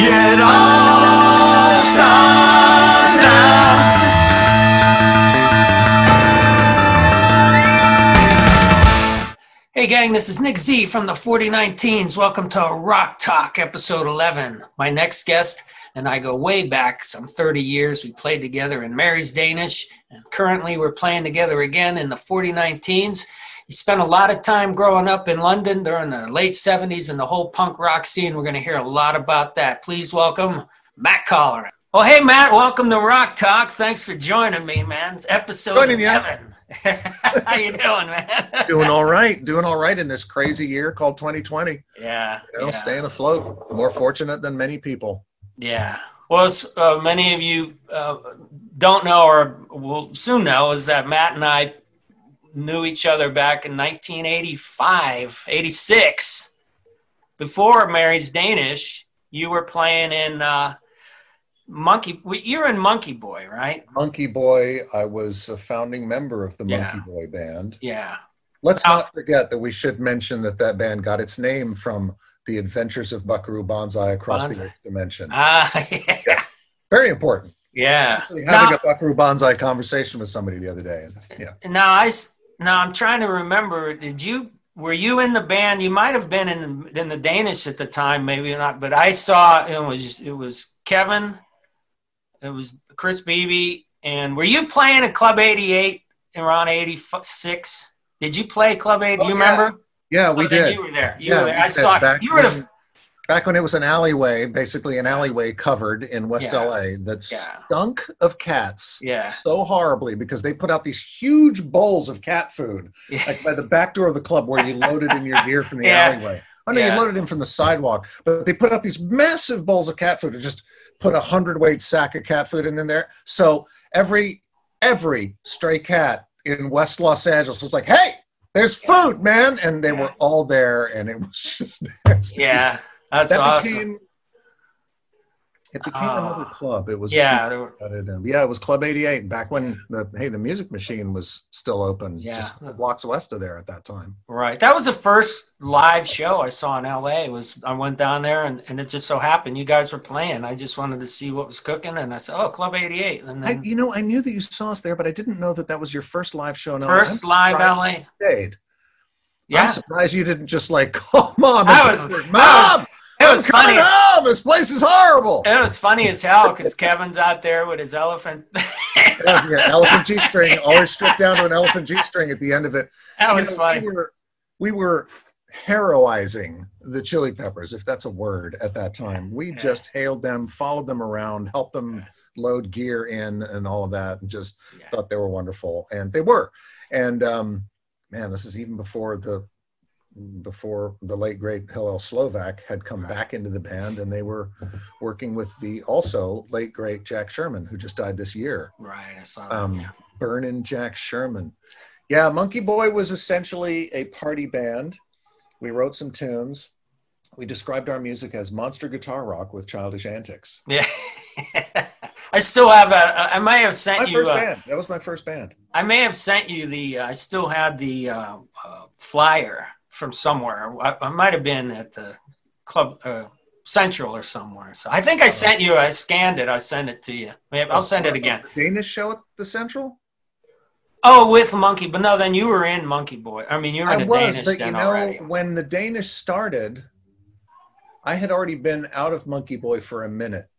It all starts now. Hey gang, this is Nick Z from the 4019s. Welcome to Rock Talk, episode 11. My next guest and I go way back, some 30 years. We played together in Mary's Danish, and currently we're playing together again in the 4019s. He spent a lot of time growing up in London during the late 70s and the whole punk rock scene. We're going to hear a lot about that. Please welcome Matt Colleran. Well, hey, Matt, welcome to Rock Talk. Thanks for joining me, man. It's episode 11. How you doing, man? Doing all right in this crazy year called 2020. Yeah. Staying afloat. More fortunate than many people. Yeah. Well, many of you don't know or will soon know is that Matt and I knew each other back in 1985, 86. Before Mary's Danish, you were playing in you're in Monkey Boy, right? Monkey Boy. I was a founding member of the Monkey Boy band. Yeah. Let's not forget that we should mention that band got its name from the adventures of Buckaroo Banzai across the eighth dimension. Yeah. Very important. Yeah. Actually having a Buckaroo Banzai conversation with somebody the other day. Yeah. Now I'm trying to remember. Were you in the band? You might have been in the Danish at the time, maybe not. But I saw it was Kevin, it was Chris Beebe, and were you playing at Club 88 around 86? Did you play Club 88? Do you remember? Yeah, we did. You were there. I saw you were back when it was an alleyway, basically an alleyway covered in West LA that stunk of cats so horribly because they put out these huge bowls of cat food like by the back door of the club where you loaded in your gear from the alleyway. Oh no, you loaded in from the sidewalk, but they put out these massive bowls of cat food and just put a 100-weight sack of cat food in there. So every stray cat in West Los Angeles was like, "Hey, there's food, man," and they were all there, and it was just nasty. Yeah. That's awesome. It became another club. It was it was Club 88 back when the Music Machine was still open, just blocks west of there at that time. Right. That was the first live show I saw in LA. I went down there and it just so happened you guys were playing. I just wanted to see what was cooking and I said, "Oh, Club 88." And then I knew that you saw us there, but I didn't know that was your first live show in LA. First live LA. Yeah. I'm surprised you didn't just like call Mom. Mom! It was funny. Home. This place is horrible. It was funny as hell because Kevin's out there with his elephant. Elephant G-string, always stripped down to an elephant G-string at the end of it. That was funny. We were heroizing the Chili Peppers, if that's a word, at that time. We just hailed them, followed them around, helped them load gear in and all of that, and just thought they were wonderful. And they were. And man, this is even before the late great Hillel Slovak had come back into the band, and they were working with the also late great Jack Sherman, who just died this year. Right, I saw that. Burnin' Jack Sherman. Yeah, Monkey Boy was essentially a party band. We wrote some tunes. We described our music as monster guitar rock with childish antics. Yeah. I still have I may have sent you. That was my first band. I may have sent you I still had the flyer from somewhere. I might have been at the Club Central or somewhere. So I think I sent you. I scanned it. I sent it to you. I'll send it again. Danish show at the Central? Oh, with Monkey, but no. Then you were in Monkey Boy. I mean, you were in the Danish. But then already. When the Danish started, I had already been out of Monkey Boy for a minute,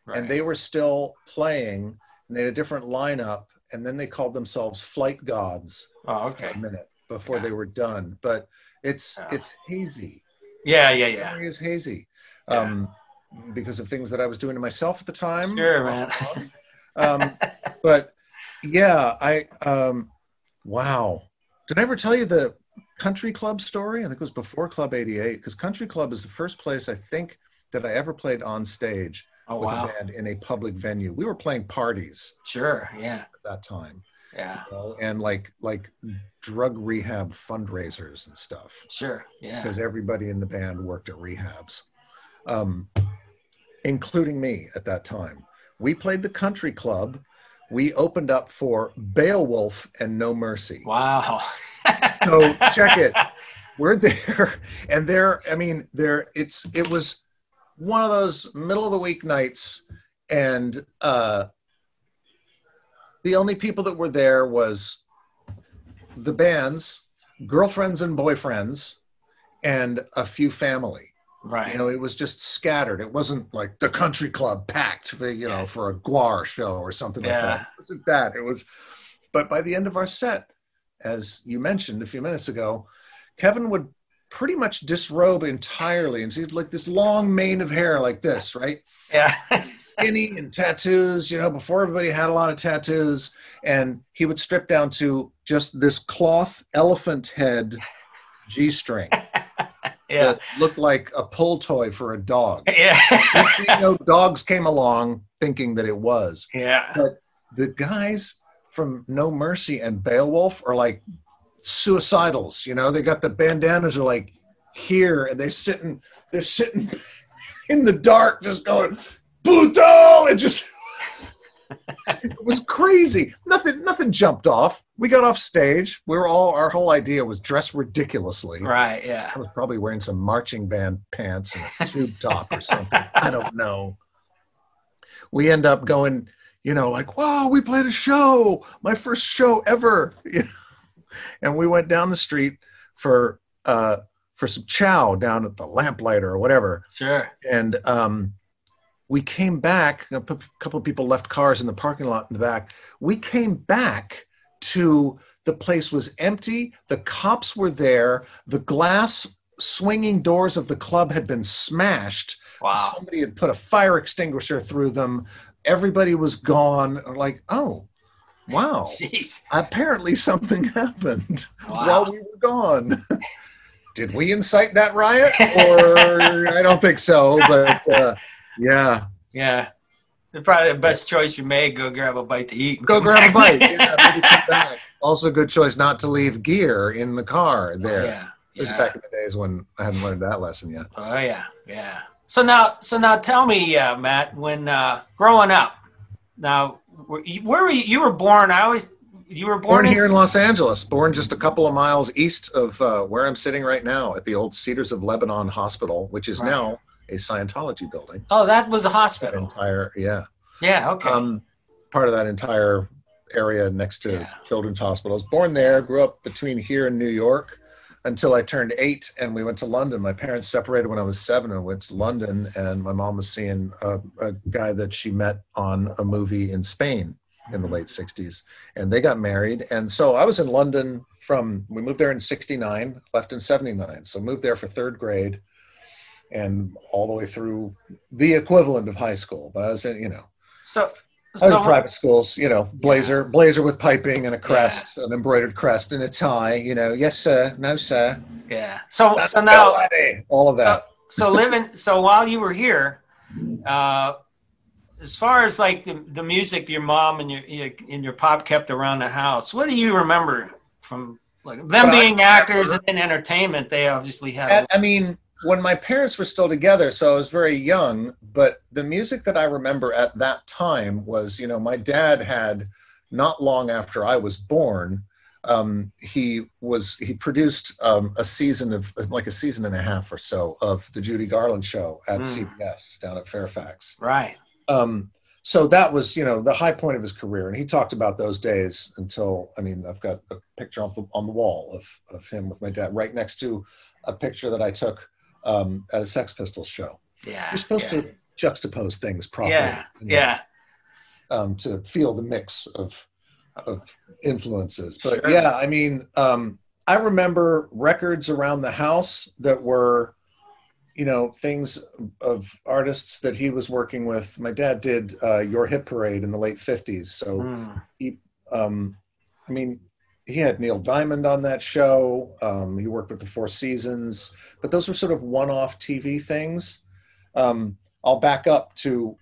and they were still playing. And they had a different lineup, and then they called themselves Flight Gods. Oh, okay. For a minute before they were done, but. It's hazy. Yeah. The memory is hazy because of things that I was doing to myself at the time. Sure, man. But yeah, wow. Did I ever tell you the Country Club story? I think it was before Club 88 because Country Club is the first place I think that I ever played on stage with a band in a public venue. We were playing parties. Sure, yeah. At that time. Yeah. And like drug rehab fundraisers and stuff. Sure, yeah. Because everybody in the band worked at rehabs, including me at that time. We played the Country Club. We opened up for Beowulf and No Mercy. Wow. So check it. We're there, and it was one of those middle of the week nights, and the only people that were there was the band's girlfriends and boyfriends and a few family. Right. You know, it was just scattered. It wasn't like the country club packed, for a Guar show or something like that. It wasn't that. It was, but by the end of our set, as you mentioned a few minutes ago, Kevin would pretty much disrobe entirely and see like this long mane of hair like this, right? Yeah. Skinny and tattoos, before everybody had a lot of tattoos. And he would strip down to just this cloth elephant head G-string. Yeah. That looked like a pull toy for a dog. Yeah. Dogs came along thinking that it was. Yeah. But the guys from No Mercy and Beowulf are like suicidals. They got the bandanas are like here, and they're sitting in the dark, just going, Buto! And just it was crazy. Nothing jumped off. We got off stage. Our whole idea was dress ridiculously. Right, yeah. I was probably wearing some marching band pants and a tube top or something. I don't know. We end up going, like, whoa, we played a show. My first show ever. And we went down the street for some chow down at the Lamplighter or whatever. Sure. And we came back. A couple of people left cars in the parking lot in the back. We came back to the place was empty. The cops were there. The glass swinging doors of the club had been smashed. Wow. Somebody had put a fire extinguisher through them. Everybody was gone. Like, oh, wow. Jeez. Apparently something happened while we were gone. Did we incite that riot? Or I don't think so, but yeah. Yeah. Probably the best choice you made, go grab a bite to eat. Go grab a bite. Yeah, maybe come back. Also, good choice not to leave gear in the car there. Oh, yeah. This is back in the days when I hadn't learned that lesson yet. Oh, yeah. Yeah. So now tell me, Matt, when growing up, now, where were you? You were born, you were born here in Los Angeles, born just a couple of miles east of where I'm sitting right now at the old Cedars of Lebanon Hospital, which is now a Scientology building. Oh, that was a hospital. Yeah. Yeah, okay. Part of that entire area next to Children's Hospital. I was born there, grew up between here and New York until I turned 8, and we went to London. My parents separated when I was 7 and went to London, and my mom was seeing a guy that she met on a movie in Spain in the late 60s, and they got married. And so I was in London we moved there in 69, left in 79. So moved there for 3rd grade and all the way through the equivalent of high school. But I was in, I was in private schools, blazer with piping and a crest, an embroidered crest and a tie, yes, sir, no, sir. Yeah. So now all of that. So while you were here, as far as like the music your mom and your pop kept around the house, what do you remember from like them being actors and in entertainment? They obviously had. When my parents were still together, so I was very young, but the music that I remember at that time was, my dad had, not long after I was born, he produced a season and a half or so of the Judy Garland show at CBS down at Fairfax. Right. So that was, the high point of his career. And he talked about those days until, I've got a picture on the wall of him with my dad right next to a picture that I took at a Sex Pistols show. Yeah. You're supposed to juxtapose things properly. Yeah. To feel the mix of influences. But sure. I remember records around the house that were, things of artists that he was working with. My dad did Your Hit Parade in the late 50s. So he had Neil Diamond on that show. He worked with the Four Seasons, but those were sort of one-off TV things. I'll back up to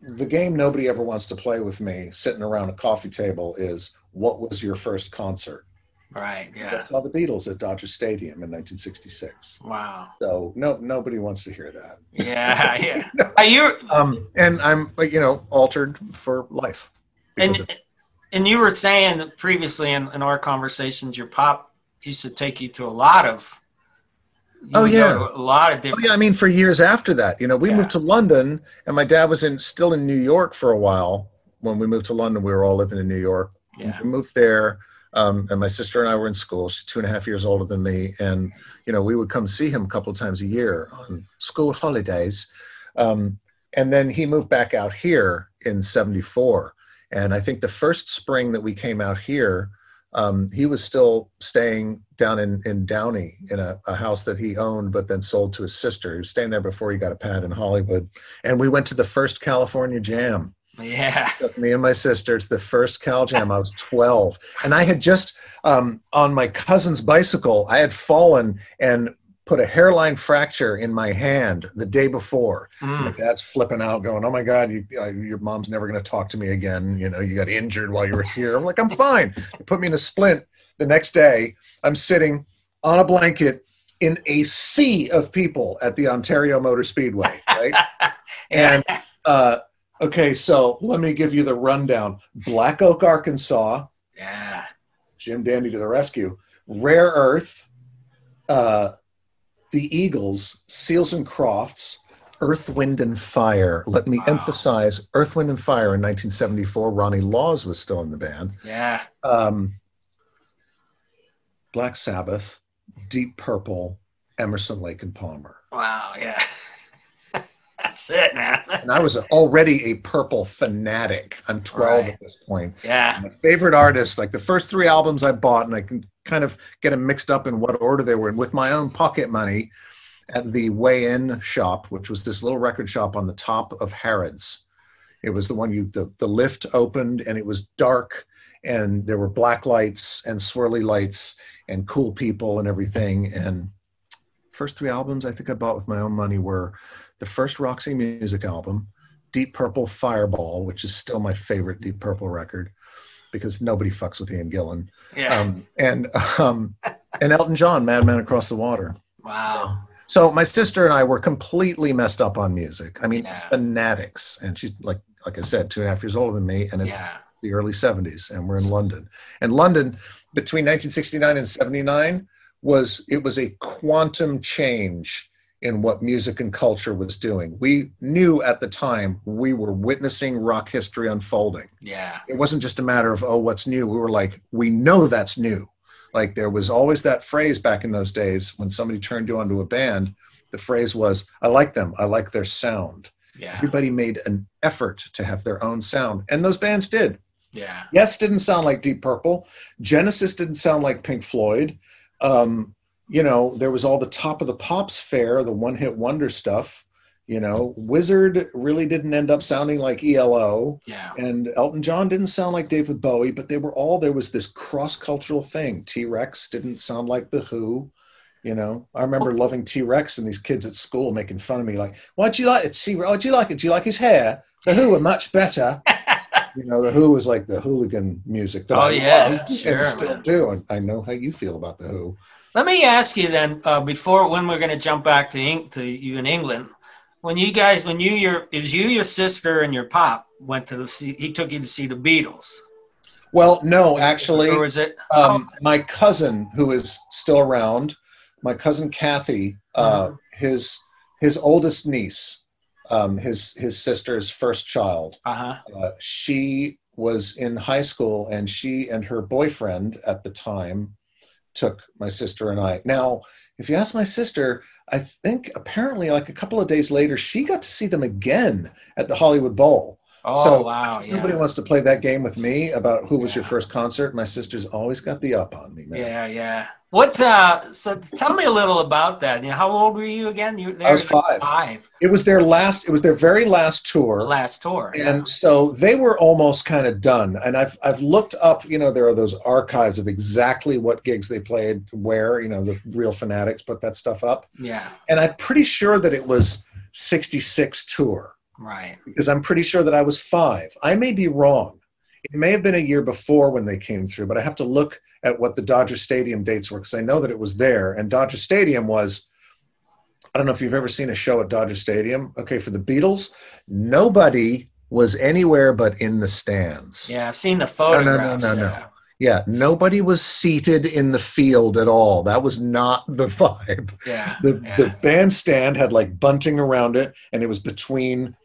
the game nobody ever wants to play with me sitting around a coffee table is, what was your first concert? Right, yeah. I saw the Beatles at Dodger Stadium in 1966. Wow. So nobody wants to hear that. Yeah. Are you? And I'm, altered for life. And you were saying that previously in our conversations, your pop used to take you to a lot of You would go to a lot of different. Oh, yeah. I mean, for years after that, we moved to London, and my dad was still in New York for a while. When we moved to London, we were all living in New York. Yeah. We moved there, and my sister and I were in school. She's 2.5 years older than me, and we would come see him a couple of times a year on school holidays. And then he moved back out here in '74. And I think the first spring that we came out here, he was still staying down in Downey in a house that he owned, but then sold to his sister. He was staying there before he got a pad in Hollywood. And we went to the first California Jam. Yeah. Me and my sister. It's the first Cal Jam. I was 12. And I had just, on my cousin's bicycle, I had fallen and put a hairline fracture in my hand the day before. My dad's flipping out going, oh my God, your mom's never going to talk to me again. You got injured while you were here. I'm like, I'm fine. They put me in a splint. The next day, I'm sitting on a blanket in a sea of people at the Ontario Motor Speedway, right? And, okay, so let me give you the rundown. Black Oak, Arkansas. Yeah. Jim Dandy to the rescue. Rare Earth. The Eagles, Seals and Crofts, Earth, Wind, and Fire. Let me emphasize Earth, Wind, and Fire in 1974. Ronnie Laws was still in the band. Yeah. Black Sabbath, Deep Purple, Emerson, Lake and Palmer. Wow, yeah. That's it, man. And I was already a Purple fanatic. I'm 12 at this point. Yeah. My favorite artists, like the first 3 albums I bought, and I can kind of get them mixed up in what order they were in, with my own pocket money at the Way In shop, which was this little record shop on the top of Harrods. It was the one the lift opened, and it was dark, and there were black lights and swirly lights and cool people and everything. And first 3 albums I think I bought with my own money were the first Roxy Music album, Deep Purple Fireball, which is still my favorite Deep Purple record because nobody fucks with Ian Gillan. Yeah. And Elton John, Madman Across the Water. Wow. So my sister and I were completely messed up on music. I mean, fanatics. And she's like I said, 2.5 years older than me, and it's the early 70s, and we're in London. And London, between 1969 and 79, was a quantum change in what music and culture was doing. We knew at the time we were witnessing rock history unfolding. Yeah. It wasn't just a matter of, what's new? We were like, we know that's new. Like there was always that phrase back in those days when somebody turned you onto a band, the phrase was, I like them. I like their sound. Yeah. Everybody made an effort to have their own sound. And those bands did. Yeah. Yes didn't sound like Deep Purple. Genesis didn't sound like Pink Floyd. There was all the Top of the Pops fare, the one-hit wonder stuff. Wizard really didn't end up sounding like ELO. Yeah. And Elton John didn't sound like David Bowie, but there was this cross-cultural thing. T-Rex didn't sound like The Who. I remember loving T-Rex and these kids at school making fun of me like, why'd you like it? Why'd you like it? Do you like his hair? The Who are much better. The Who was like the hooligan music that I loved and still do. And I know how you feel about The Who. Let me ask you then, when we're going to jump back to you in England, it was you, your sister, and your pop went to he took you to see the Beatles. Well, no, actually, or was it my cousin, who is still around, my cousin Kathy, his oldest niece, his sister's first child. She was in high school, and she and her boyfriend at the time took my sister and I. Now, if you ask my sister, I think apparently like a couple of days later, she got to see them again at the Hollywood Bowl. Oh, so wow. Nobody wants to play that game with me about who was your first concert. My sister's always got the up on me, man. Yeah, yeah. So tell me a little about that. How old were you again? I was 5. It was their very last tour. The last tour. And so they were almost kind of done. And I've looked up, there are those archives of exactly what gigs they played where, the real fanatics put that stuff up. Yeah. And I'm pretty sure that it was 66 tour. Right. Because I'm pretty sure that I was 5. I may be wrong. It may have been a year before when they came through, but I have to look at what the Dodger Stadium dates were because I know that it was there. And Dodger Stadium was, I don't know if you've ever seen a show at Dodger Stadium. Okay, for the Beatles, nobody was anywhere but in the stands. Yeah, I've seen the photographs. No. Yeah, nobody was seated in the field at all. That was not the vibe. Yeah. The bandstand had like bunting around it, and it was between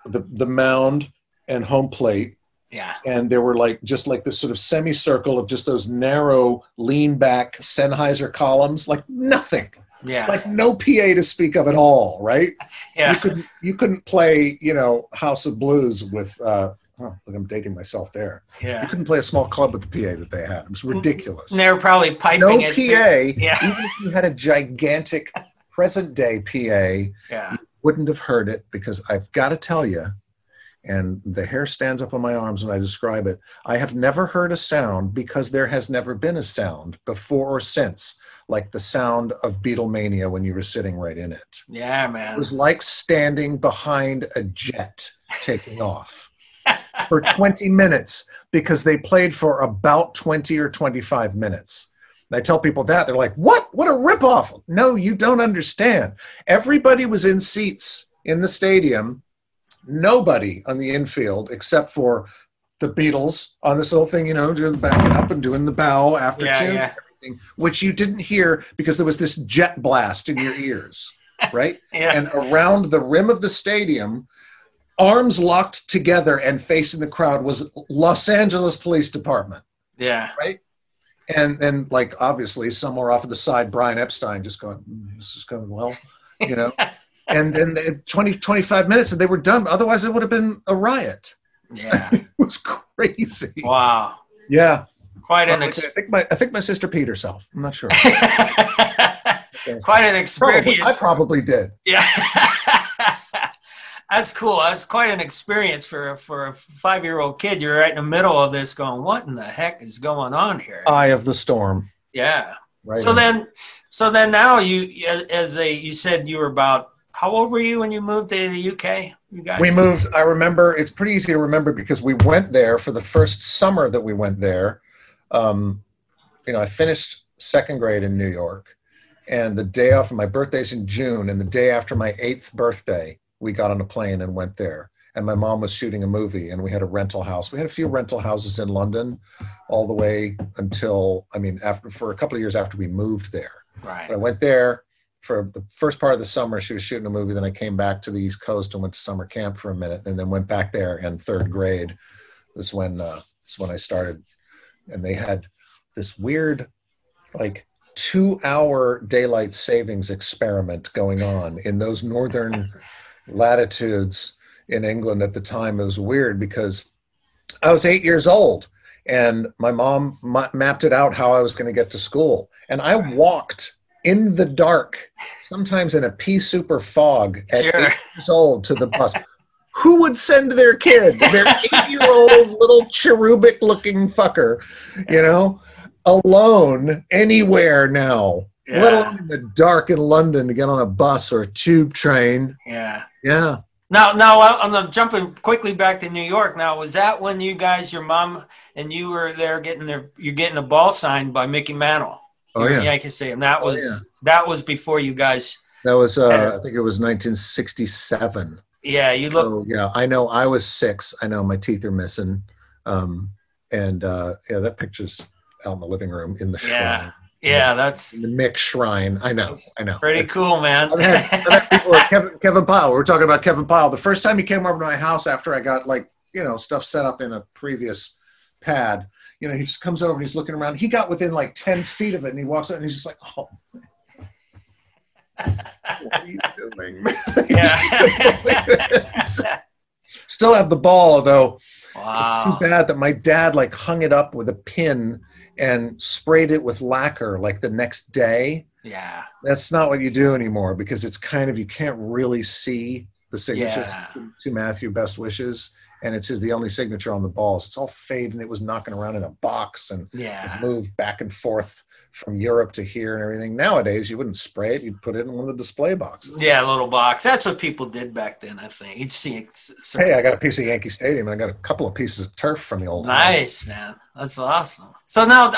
the mound and home plate. Yeah. And there were like just like this sort of semicircle of just those narrow lean back Sennheiser columns, like nothing. Yeah. Like no PA to speak of at all, right? Yeah. You couldn't play, you know, House of Blues with look, I'm dating myself there. Yeah. You couldn't play a small club with the PA that they had. It was ridiculous. And they were probably piping no it. PA. Yeah. Even if you had a gigantic present day PA, you wouldn't have heard it, because I've got to tell you, and the hair stands up on my arms when I describe it, I have never heard a sound, because there has never been a sound before or since like the sound of Beatlemania when you were sitting right in it. Yeah, man. It was like standing behind a jet taking off for 20 minutes, because they played for about 20 or 25 minutes. And I tell people that, they're like, what? What a ripoff. No, you don't understand. Everybody was in seats in the stadium. Nobody on the infield except for the Beatles on this little thing, you know, backing up and doing the bow after tunes and everything, which you didn't hear because there was this jet blast in your ears, right? And around the rim of the stadium, arms locked together and facing the crowd, was Los Angeles Police Department. Yeah. Right? And then, like, obviously, somewhere off of the side, Brian Epstein just going, this is going well, you know? And then 20, 25 minutes and they were done. Otherwise, it would have been a riot. Yeah. It was crazy. Wow. Yeah. Quite an I think my sister peed herself. I'm not sure. Quite an experience. I probably did. Yeah. That's cool. That's quite an experience for a 5-year-old kid. You're right in the middle of this going, what in the heck is going on here? Eye of the storm. Yeah. Right. So then now you said you were about, how old were you when you moved to the UK? You guys? We moved, I remember, it's pretty easy to remember because we went there for the first summer that we went there. You know, I finished second grade in New York, and the day after, my birthday's in June, and the day after my 8th birthday, we got on a plane and went there. And my mom was shooting a movie, and we had a rental house. We had a few rental houses in London all the way until, for a couple of years after we moved there. Right. But I went there for the first part of the summer. She was shooting a movie. Then I came back to the East Coast and went to summer camp for a minute, and then went back there. And third grade was when I started. And they had this weird, like, 2-hour daylight savings experiment going on in those northern latitudes in England at the time. It was weird because I was 8 years old, and my mom mapped it out how I was going to get to school. And I walked in the dark, sometimes in a pea super fog at 8 years old, to the bus. Who would send their kid, their 8-year-old little cherubic looking fucker, you know, alone anywhere now, let alone in the dark in London to get on a bus or a tube train? Yeah. Yeah. Now I'm jumping quickly back to New York. Now, was that when you guys, your mom and you were there you're getting a ball signed by Mickey Mantle? Oh, yeah. Yankee Stadium. That was before you guys. That was, I think it was 1967. Yeah, you look. Oh, yeah, I know. I was 6. I know my teeth are missing. That picture's out in the living room in the shrine. Yeah, that's in the Mick Shrine. I know. Pretty cool, man. I've had people like Kevin Pyle. We were talking about Kevin Pyle. The first time he came over to my house after I got, like, you know, stuff set up in a previous pad, you know, he just comes over and he's looking around. He got within like 10 feet of it, and he walks out and he's just like, oh, what are you doing? Yeah. Still have the ball, though. Wow. It's too bad that my dad like hung it up with a pin and sprayed it with lacquer like the next day. Yeah. That's not what you do anymore, because it's kind of, you can't really see the signatures to Matthew Best Wishes. And it's the only signature on the balls. It's all faded, and it was knocking around in a box and was moved back and forth from Europe to here and everything. Nowadays, you wouldn't spray it. You'd put it in one of the display boxes. Yeah, a little box. That's what people did back then, I think. You'd see it. Hey, I got a piece of Yankee Stadium, and I got a couple of pieces of turf from the old Nice, man. That's awesome. So now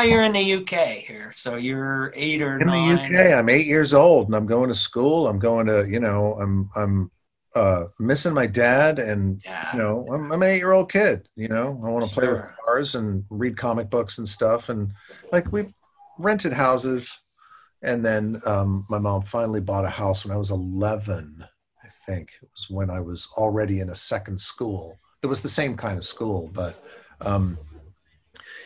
you're in the UK here. So you're 8 or 9. In the UK, I'm 8 years old, and I'm going to school. I'm going to, you know, I'm missing my dad, and I'm an 8-year-old kid. I want to play with cars and read comic books and stuff, and like we rented houses, and then my mom finally bought a house when I was 11. I think it was when I was already in a second school. It was the same kind of school, but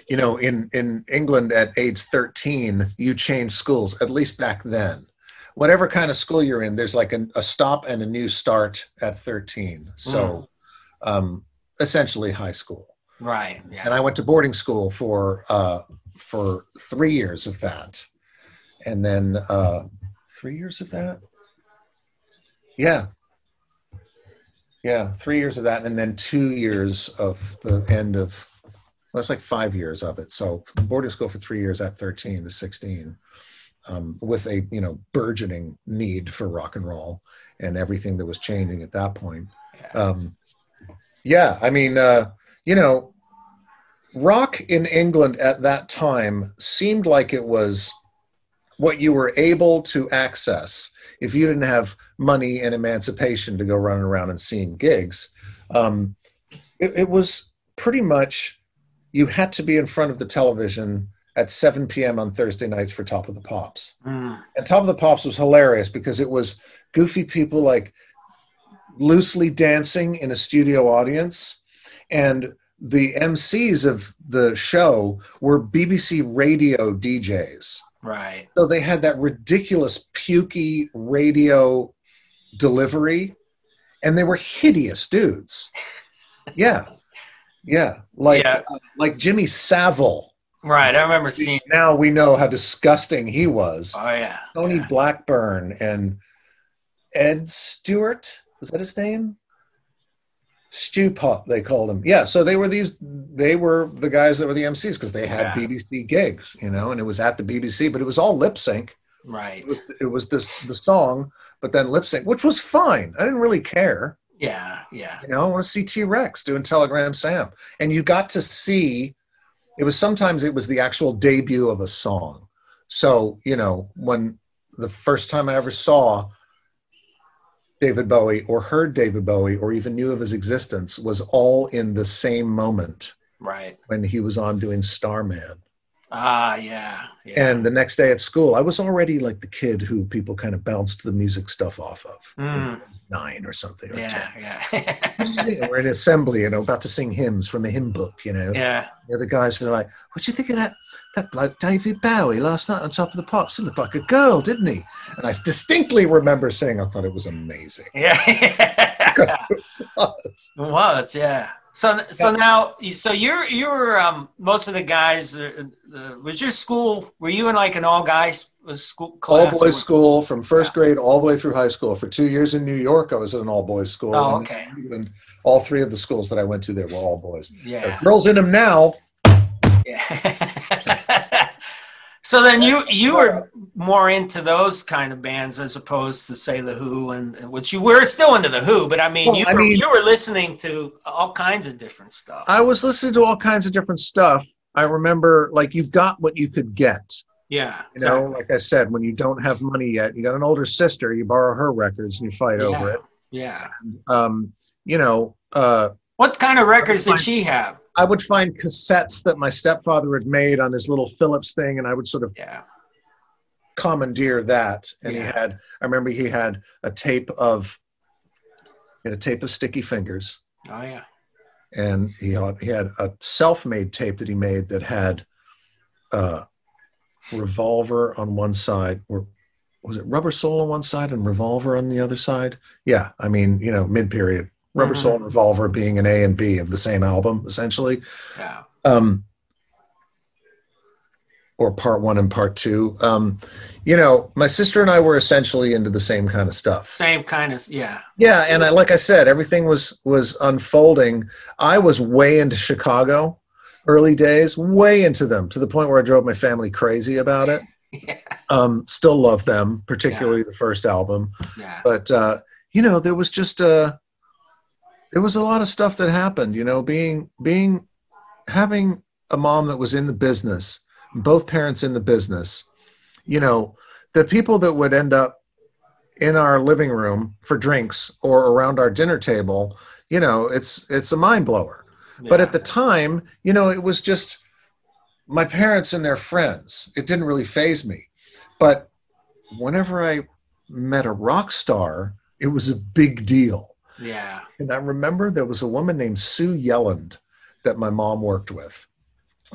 in England at age 13, you change schools, at least back then. Whatever kind of school you're in, there's like a stop and a new start at 13. So essentially high school. Right. Yeah. And I went to boarding school for 3 years of that. And then 3 years of that? Yeah. Yeah, 3 years of that, and then 2 years of the end of, well, it's like 5 years of it. So boarding school for 3 years at 13 to 16. With a burgeoning need for rock and roll and everything that was changing at that point. Rock in England at that time seemed like it was what you were able to access if you didn't have money and emancipation to go running around and seeing gigs. It was pretty much, you had to be in front of the television at 7 p.m. on Thursday nights for Top of the Pops. And Top of the Pops was hilarious because it was goofy people like loosely dancing in a studio audience. And the MCs of the show were BBC radio DJs. Right. So they had that ridiculous pukey radio delivery, and they were hideous dudes. Yeah. Like Jimmy Savile. Right, I remember seeing. Now we know how disgusting he was. Oh yeah, Tony Blackburn and Ed Stewart, was that his name? Stew Pot, they called him. Yeah, so they were the guys that were the MCs because they had BBC gigs, and it was at the BBC, but it was all lip sync. Right. It was the song, but then lip sync, which was fine. I didn't really care. Yeah. I want to see T-Rex doing Telegram Sam, and you got to see. Sometimes it was the actual debut of a song. So, when the first time I ever saw David Bowie or heard David Bowie or even knew of his existence was all in the same moment. Right. When he was on doing Starman. Yeah. And the next day at school, I was already like the kid who people kind of bounced the music stuff off of. 9 or something. Or 10. Yeah. We're in assembly, about to sing hymns from a hymn book, Yeah. The guys were like, "What'd you think of that bloke David Bowie last night on Top of the Pops? He looked like a girl, didn't he?" And I distinctly remember saying, I thought it was amazing. Yeah. It was, yeah. So now, you were most of the guys. Was your school? Were you in like an all guys school class? All boys school from first grade all the way through high school. For 2 years in New York, I was at an all boys school. Oh, okay. And all 3 of the schools that I went to there were all boys. Yeah. There are girls in them now. Yeah. So then you were more into those kind of bands as opposed to say the Who, and which you were still into the Who, but you were listening to all kinds of different stuff. I was listening to all kinds of different stuff. I remember, like, you got what you could get. Yeah. Exactly. Like I said, when you don't have money yet, you got an older sister, you borrow her records and you fight over it. Yeah. What kind of records did she have? I would find cassettes that my stepfather had made on his little Philips thing, and I would sort of commandeer that. And I remember he had a tape of Sticky Fingers. Oh yeah. And he had a self-made tape that he made that had Revolver on one side, or was it Rubber Soul on one side and Revolver on the other side? Yeah, I mean, mid-period. Rubber Soul and Revolver being an A and B of the same album, essentially. Yeah. Or part 1 and part 2. My sister and I were essentially into the same kind of stuff. Same kind of, yeah. Yeah, and like I said, everything was unfolding. I was way into Chicago, early days, way into them, to the point where I drove my family crazy about it. Yeah. Still love them, particularly the first album. Yeah. But, there was just there was a lot of stuff that happened, having a mom that was in the business, both parents in the business, the people that would end up in our living room for drinks or around our dinner table, it's a mind blower. Yeah. But at the time, it was just my parents and their friends. It didn't really faze me. But whenever I met a rock star, it was a big deal. Yeah. And I remember there was a woman named Sue Yelland that my mom worked with.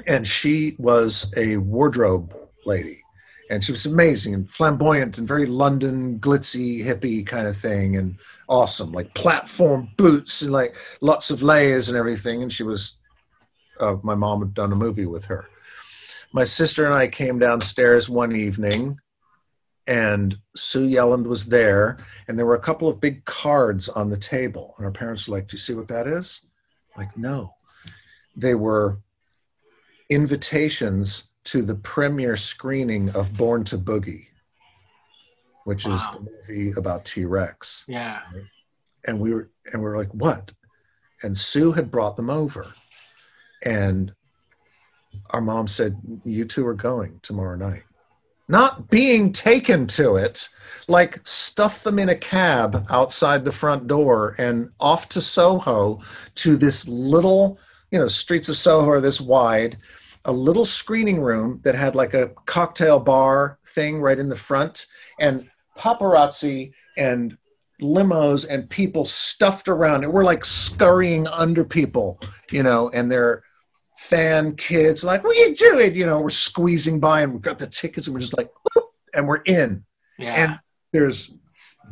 And she was a wardrobe lady. And she was amazing and flamboyant and very London, glitzy, hippie kind of thing. And awesome, like platform boots and like lots of layers and everything. And she was, my mom had done a movie with her. My sister and I came downstairs one evening, and Sue Yelland was there, and there were a couple of big cards on the table. And our parents were like, "Do you see what that is?" I'm like, no. They were invitations to the premiere screening of Born to Boogie, which is the movie about T-Rex. Yeah. Right? And we were like, what? And Sue had brought them over. And our mom said, "You two are going tomorrow night." Not being taken to it, like stuff them in a cab outside the front door and off to Soho, to this little, streets of Soho are this wide, a little screening room that had like a cocktail bar thing right in the front, and paparazzi and limos and people stuffed around. And we're like scurrying under people, and they're fan kids like, "What are you doing?" We're squeezing by, and we've got the tickets, and we're just like, whoop, and we're in. Yeah. And there's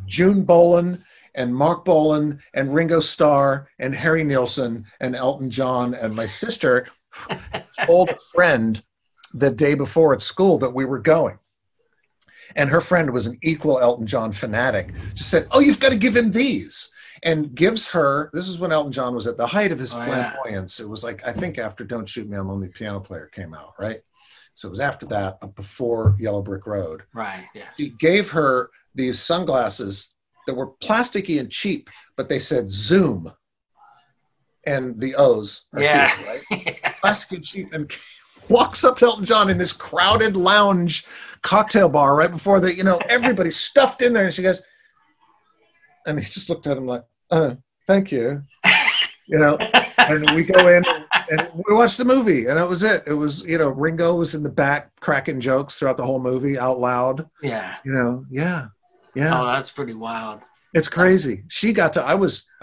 June Bolan and Mark Bolan and Ringo Starr and Harry Nilsson and Elton John. And my sister told a friend the day before at school that we were going. And her friend was an equal Elton John fanatic. She said, "Oh, you've got to give him these." And gives her, this is when Elton John was at the height of his flamboyance. Yeah. It was like, I think after Don't Shoot Me, I'm Only a Piano Player came out, right? So it was after that, but before Yellow Brick Road. Right, yeah. She gave her these sunglasses that were plasticky and cheap, but they said Zoom. And the O's are here, right? Plasticky and cheap. And walks up to Elton John in this crowded lounge cocktail bar right before everybody's stuffed in there. And she goes, and he just looked at him like, "Oh, thank you." And we go in and we watched the movie, and that was it. It was, Ringo was in the back cracking jokes throughout the whole movie out loud. Yeah. Yeah. Oh, that's pretty wild. It's crazy. She got to, I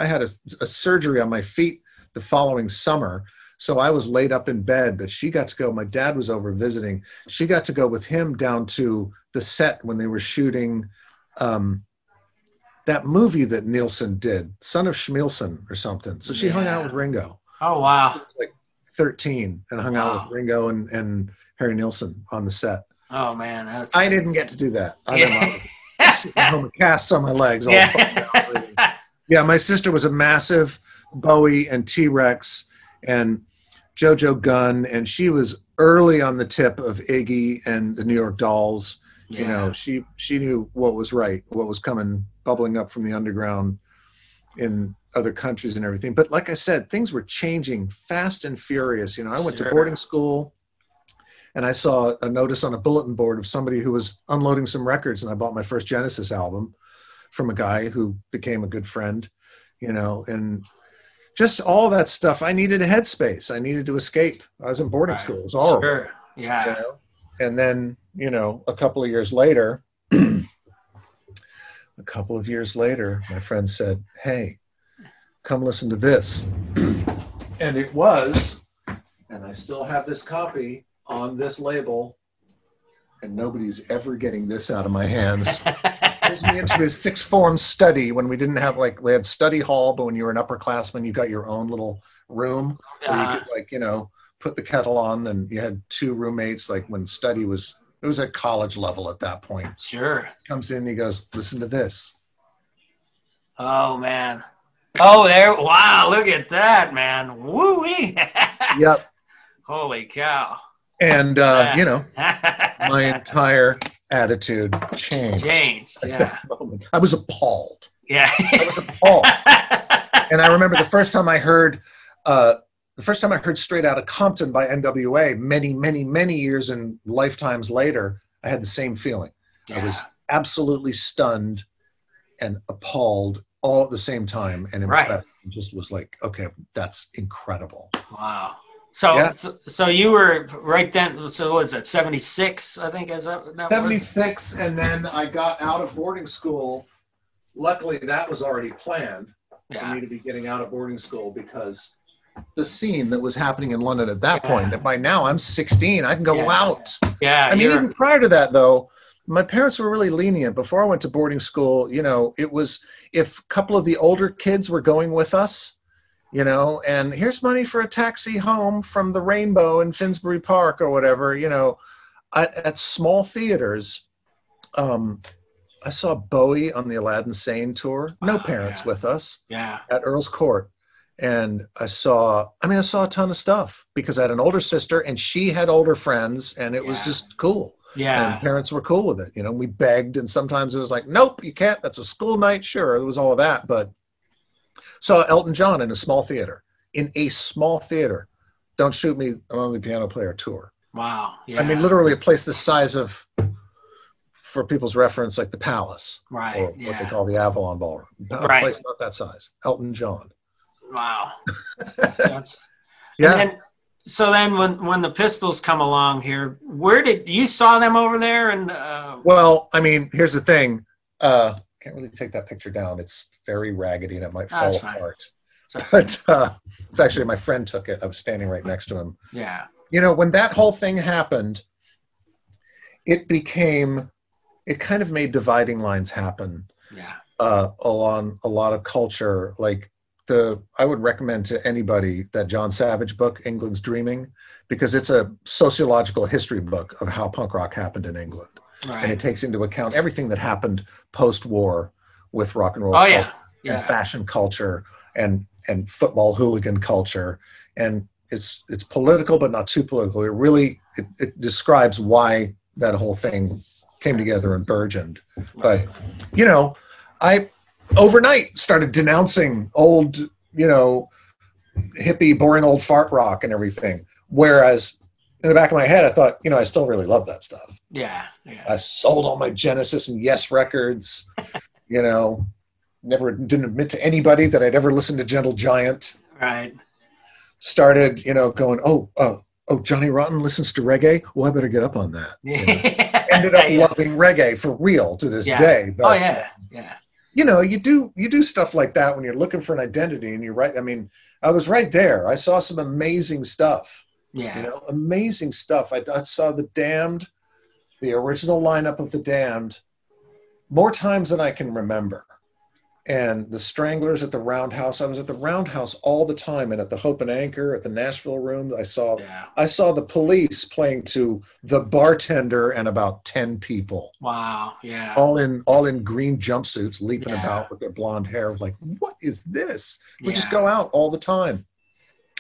had a surgery on my feet the following summer. So I was laid up in bed, but she got to go. My dad was over visiting. She got to go with him down to the set when they were shooting, that movie that Nielsen did, Son of Schmielsen or something. So she hung out with Ringo. Oh, wow. She was like 13 and hung out with Ringo and Harry Nilsson on the set. Oh, man. I didn't get to do that. I was sitting home with casts on my legs. Yeah, my sister was a massive Bowie and T-Rex and JoJo Gunn, and she was early on the tip of Iggy and the New York Dolls. Yeah. She knew what was right, what was coming, bubbling up from the underground in other countries and everything. But like I said, things were changing fast and furious. I went to boarding school, and I saw a notice on a bulletin board of somebody who was unloading some records, and I bought my first Genesis album from a guy who became a good friend, and just all that stuff. I needed a headspace. I needed to escape. I was in boarding school. It was horrible. Sure. Yeah. And then, a couple of years later, my friend said, "Hey, come listen to this." And it was, and I still have this copy on this label, and nobody's ever getting this out of my hands. Pulls me into his sixth form study when we didn't have, we had study hall, but when you were an upperclassman, you got your own little room where you could, put the kettle on, and you had two roommates, when study was, it was at college level at that point. Sure. Comes in and he goes, "Listen to this." Oh, man. Oh, there. Wow. Look at that, man. Woo-wee. Yep. Holy cow. And, my entire attitude changed. Yeah. I was appalled. Yeah. I was appalled. And I remember the first time I heard Straight Outta Compton by NWA many, many, many years and lifetimes later, I had the same feeling. Yeah. I was absolutely stunned and appalled all at the same time, and impressed. And just was like, okay, that's incredible. Wow. So you were right then. So what was that, 76? I think that 76, and then I got out of boarding school. Luckily, that was already planned for me to be getting out of boarding school, because the scene that was happening in London at that point. That by now I'm 16, I can go out. Yeah. I mean, even prior to that, though, my parents were really lenient. Before I went to boarding school, you know, it was if a couple of the older kids were going with us, you know, and here's money for a taxi home from the Rainbow in Finsbury Park or whatever, you know, at small theaters. I saw Bowie on the Aladdin Sane tour. No parents with us. Yeah. At Earl's Court. And I saw a ton of stuff because I had an older sister and she had older friends, and it was just cool. Yeah. And parents were cool with it. You know, we begged, and sometimes it was like, nope, you can't. That's a school night. Sure. It was all of that. But saw Elton John in a small theater. Don't Shoot Me, I'm Only Piano Player tour. Wow. Yeah. I mean, literally a place the size of, for people's reference, like the Palace. Right. Or what they call the Avalon Ballroom. A place not that size. Elton John. Wow. So then when the Pistols come along here, you saw them over there? And well, I mean, here's the thing. Can't really take that picture down. It's very raggedy and it might fall apart. But it's actually, my friend took it. I was standing right next to him. Yeah. You know, when that whole thing happened, it kind of made dividing lines happen. Yeah. Along a lot of culture. Like I would recommend to anybody that John Savage book, England's Dreaming, because it's a sociological history book of how punk rock happened in England. Right. And it takes into account everything that happened post-war with rock and roll culture and fashion culture and football hooligan culture. And it's political, but not too political. It really it describes why that whole thing came together and burgeoned. Right. But, you know, I overnight started denouncing old, you know, hippie, boring old fart rock and everything. Whereas in the back of my head, I thought, you know, I still really love that stuff. Yeah. I sold all my Genesis and Yes records, you know, didn't admit to anybody that I'd ever listened to Gentle Giant. Right. Started, you know, going, oh, Johnny Rotten listens to reggae? Well, I better get up on that. You know? Ended up loving reggae for real to this day. But, yeah. You know, you do stuff like that when you're looking for an identity, and you're right. I mean, I was right there. I saw some amazing stuff. Yeah. You know, amazing stuff. I saw The Damned, the original lineup of The Damned, more times than I can remember. And the Stranglers at the Roundhouse. I was at the Roundhouse all the time, and at the Hope and Anchor, at the Nashville Room. I saw the Police playing to the bartender and about 10 people. Wow, yeah. All in green jumpsuits, leaping about with their blonde hair. Like, what is this? We just go out all the time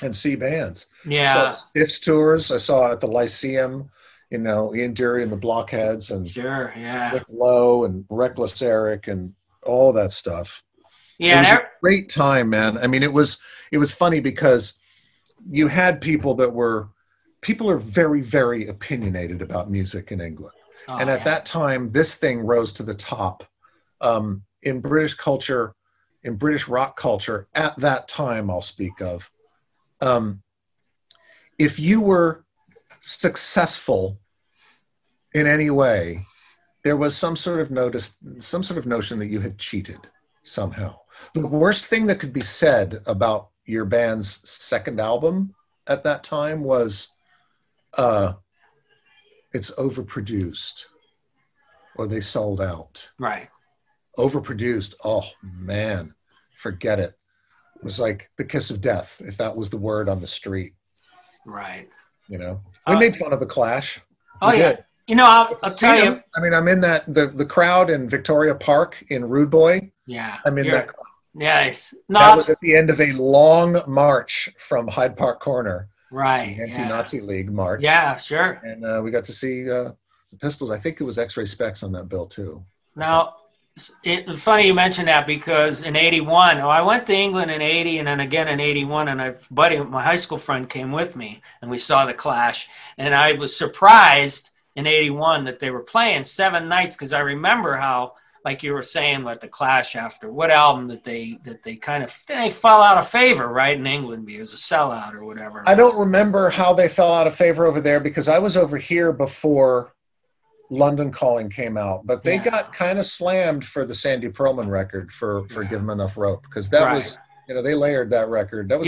and see bands. Yeah. So Stiffs tours I saw at the Lyceum. You know, Ian Dury and the Blockheads, and Rick Lowe and Reckless Eric and all that stuff. Yeah, it was a great time, man. I mean, it was funny because you had people are very, very opinionated about music in England. And at that time, this thing rose to the top. In British culture, in British rock culture, at that time, I'll speak of, if you were successful in any way, there was some sort of notion that you had cheated somehow. The worst thing that could be said about your band's second album at that time was, it's overproduced, or they sold out. Right. Overproduced. Oh man, forget it. It was like the kiss of death, if that was the word on the street. Right. You know, we made fun of the Clash. We did. You know, I'll tell you. I mean, I'm in the crowd in Victoria Park in Rude Boy. Yeah. I'm in that crowd. Yes. No, that was at the end of a long march from Hyde Park Corner. Right. The Anti-Nazi League march. Yeah, sure. And we got to see the Pistols. I think it was X-Ray Specs on that bill, too. Now, it's funny you mentioned that, because in 81, I went to England in 80 and then again in 81, and my high school friend came with me, and we saw the Clash. And I was surprised in 81 that they were playing 7 nights, because I remember how like you were saying with the Clash after what album that they kind of they fell out of favor, right, in England because a sellout or whatever. I don't remember how they fell out of favor over there because I was over here before London Calling came out, but they got kind of slammed for the Sandy Pearlman record for Give 'Em Enough Rope, because that was, you know, they layered that record. That was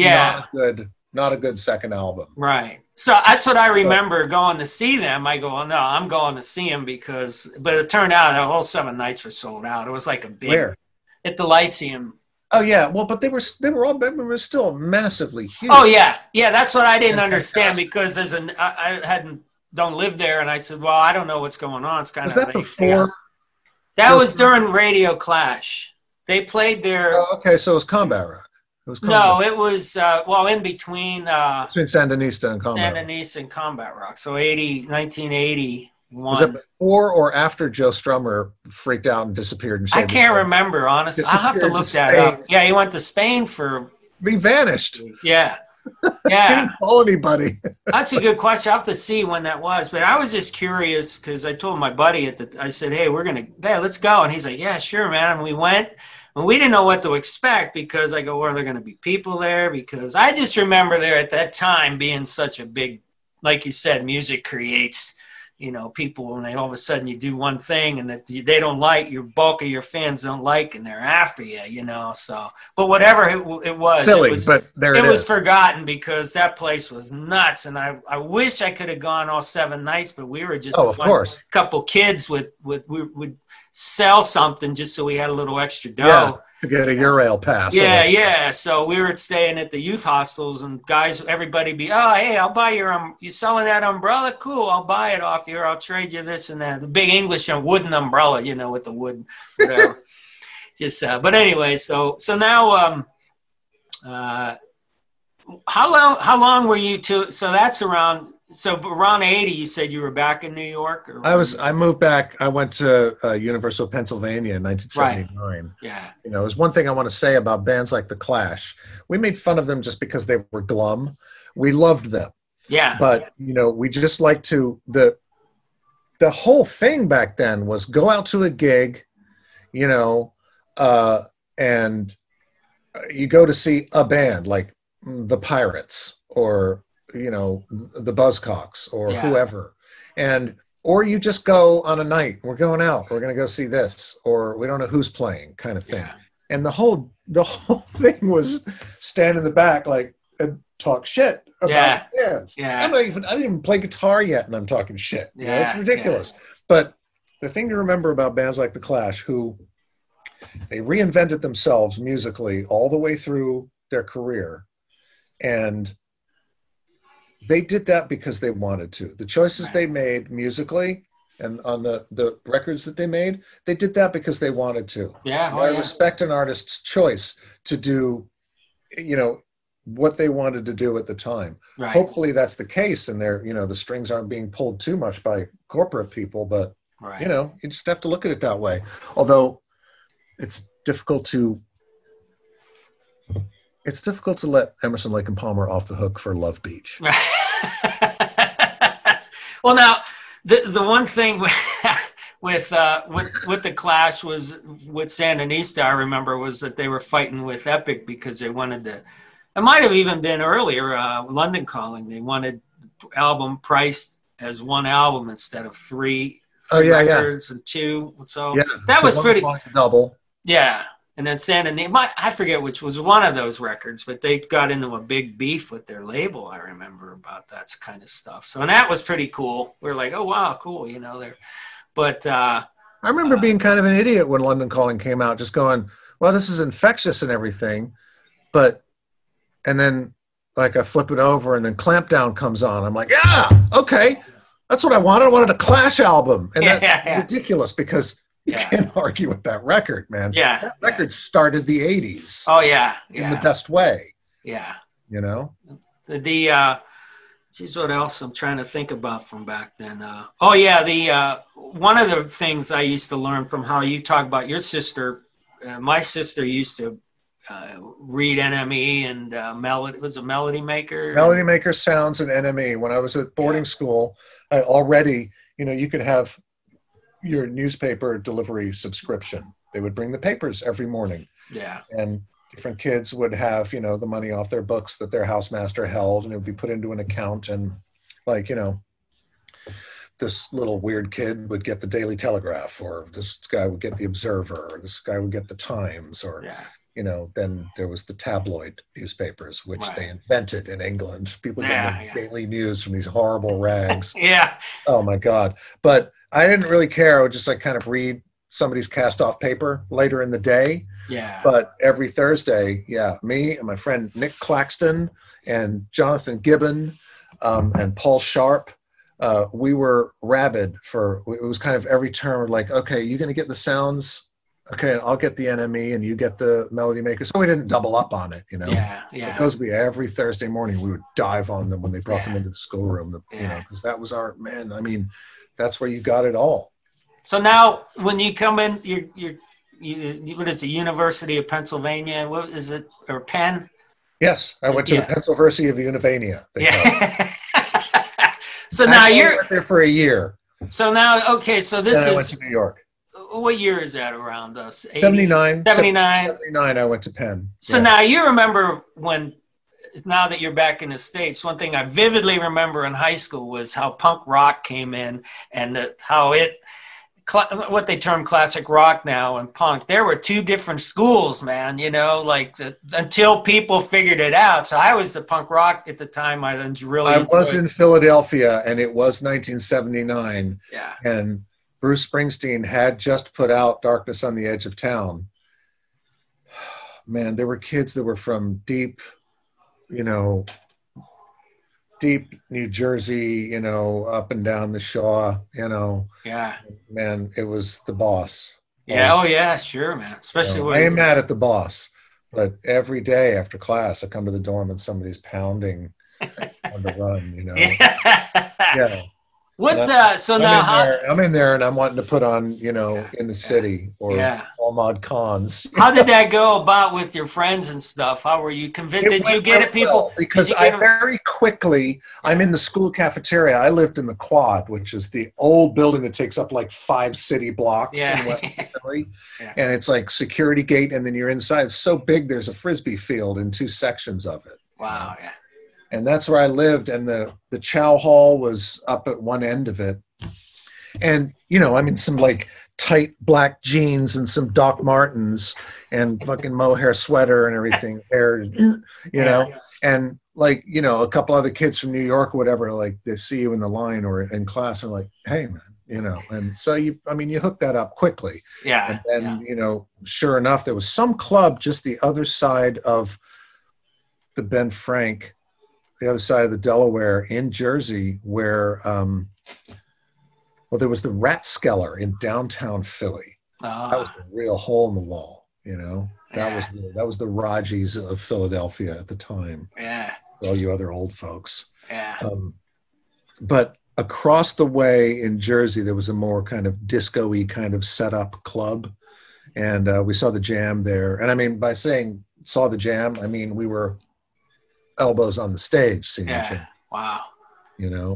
not a good second album. Right. So that's what I remember going to see them. I go, oh, no, I'm going to see them but it turned out the whole 7 nights were sold out. It was like a big, Where? At the Lyceum. Oh yeah, well, but they were still massively huge. Oh yeah, that's what I didn't understand because I don't live there, and I said, well, I don't know what's going on. It's kind of that before. That was during Radio Clash. They played their. Oh, okay, so it was Combat Rock. No, it was in between. Between Sandinista and Combat. Sandinista and Combat Rock. So 1981. Was it before or after Joe Strummer freaked out and disappeared? And I can't remember, honestly. I'll have to look that up. Yeah, he went to Spain for. He vanished. Yeah. He didn't call anybody. That's a good question. I'll have to see when that was. But I was just curious because I told my buddy I said, hey, let's go. And he's like, yeah, sure, man. And we went. And we didn't know what to expect because I go, well, are there going to be people there? Because I just remember there at that time being such a big, like you said, music creates, you know, people, and all of a sudden you do one thing and that they don't like, your bulk of your fans don't like, and they're after you, you know. So, but whatever it was, silly, but it was forgotten because that place was nuts. And I wish I could have gone all 7 nights, but we were just of course, couple kids would sell something just so we had a little extra dough to get a Eurail pass. Yeah. So we were staying at the youth hostels, and everybody hey, I'll buy you selling that umbrella? Cool, I'll buy it off you, or I'll trade you this and that. The big English wooden umbrella, you know, with the wood, whatever. But anyway, so now, how long were you so that's around. So around 80, you said you were back in New York? I moved back. I went to University of Pennsylvania in 1979. Right. Yeah. You know, there's one thing I want to say about bands like The Clash. We made fun of them just because they were glum. We loved them. Yeah. But, you know, we just like to, the whole thing back then was go out to a gig, you know, and you go to see a band like the Pirates or, you know, the Buzzcocks or whoever, or you just go on a night, we're going out, we're going to go see this, or we don't know who's playing kind of thing. Yeah. And the whole thing was stand in the back and talk shit about bands. Yeah. I didn't even play guitar yet and I'm talking shit. Yeah. You know, it's ridiculous. Yeah. But the thing to remember about bands like The Clash, who they reinvented themselves musically all the way through their career, and they did that because they wanted to. The choices they made musically and on the records that they made, they did that because they wanted to. Yeah. I respect an artist's choice to do, you know, what they wanted to do at the time. Right. Hopefully that's the case, and they're, you know, the strings aren't being pulled too much by corporate people, but you know, you just have to look at it that way. Although it's difficult to let Emerson, Lake and Palmer off the hook for Love Beach. Well, now the one thing with the Clash was with Sandinista, I remember, was that they were fighting with Epic because they wanted to. It might have even been earlier, London Calling. They wanted the album priced as one album instead of three records and two. So that was pretty double. Yeah. And then Sandinista, I forget which was one of those records, but they got into a big beef with their label. I remember about that kind of stuff. So, and that was pretty cool. We were like, oh, wow, cool. You know, but I remember being kind of an idiot when London Calling came out, just going, well, this is infectious and everything. And then like I flip it over and then Clampdown comes on. I'm like, yeah, okay. That's what I wanted. I wanted a Clash album. And that's ridiculous because you can't argue with that record, man. Yeah. That record started the 80s. Oh, yeah. In the best way. Yeah. You know? Geez, what else I'm trying to think about from back then? One of the things I used to learn from how you talk about your sister, my sister used to read NME and Melody. Was a Melody Maker? Melody Maker Sounds and NME. When I was at boarding school, I already, you know, you could have, your newspaper delivery subscription. They would bring the papers every morning. Yeah. And different kids would have, the money off their books that their housemaster held, and it would be put into an account. And this little weird kid would get the Daily Telegraph, or this guy would get the Observer, or this guy would get the Times, or, then there was the tabloid newspapers, which they invented in England. People get daily news from these horrible rags. Yeah. Oh my God. But I didn't really care. I would just kind of read somebody's cast off paper later in the day. Yeah. But every Thursday, me and my friend Nick Claxton and Jonathan Gibbon and Paul Sharp, we were rabid it was kind of every term, like, okay, you're going to get the sounds. Okay, I'll get the NME and you get the melody maker. So we didn't double up on it, Yeah. But those would be every Thursday morning. We would dive on them when they brought them into the schoolroom, because that was our, man, I mean, that's where you got it all. So now when you come in, you're what is it, University of Pennsylvania? What is it, or Penn? Yes, I went to the Pennsylvania of Univania. So now you're there for a year. So now, okay, so this I went to New York. What year is that around us? 79. 79. 79, I went to Penn. So now you remember now that you're back in the States, one thing I vividly remember in high school was how punk rock came in, and how what they term classic rock now and punk. There were two different schools, man, until people figured it out. So I was the punk rock at the time. I was in Philadelphia, and it was 1979. Yeah. And Bruce Springsteen had just put out Darkness on the Edge of Town. Man, there were kids that were from deep New Jersey, up and down the Shaw, Yeah. Man, it was the boss. Yeah. Oh yeah, sure, man. Especially when I ain't mad at the boss, but every day after class, I come to the dorm and somebody's pounding on the run, Yeah. I'm in there and I'm wanting to put on, in the city, or Ahmad Khan's. How did that go about with your friends and stuff? How were you convinced? Did you get it, people? Well, because very quickly, I'm in the school cafeteria. I lived in the Quad, which is the old building that takes up like 5 city blocks in West Philly. And it's like security gate, and then you're inside. It's so big, there's a Frisbee field in 2 sections of it. Wow, yeah. And that's where I lived, and the chow hall was up at one end of it. And, I'm in some like tight black jeans and some Doc Martens and fucking mohair sweater and everything, and like, a couple other kids from New York or whatever, like they see you in the line or in class and like, hey man, and so you hook that up quickly. Yeah. And then, sure enough, there was some club just the other side of the Ben Frank, the other side of the Delaware in Jersey, where, there was the Ratskeller in downtown Philly. That was the real hole in the wall, That was the Raji's of Philadelphia at the time. Yeah. All you other old folks. Yeah. But across the way in Jersey, there was a more kind of disco-y kind of setup club. And we saw the Jam there. And I mean, by saying saw the Jam, I mean, we were elbows on the stage seeing the Jam. Wow.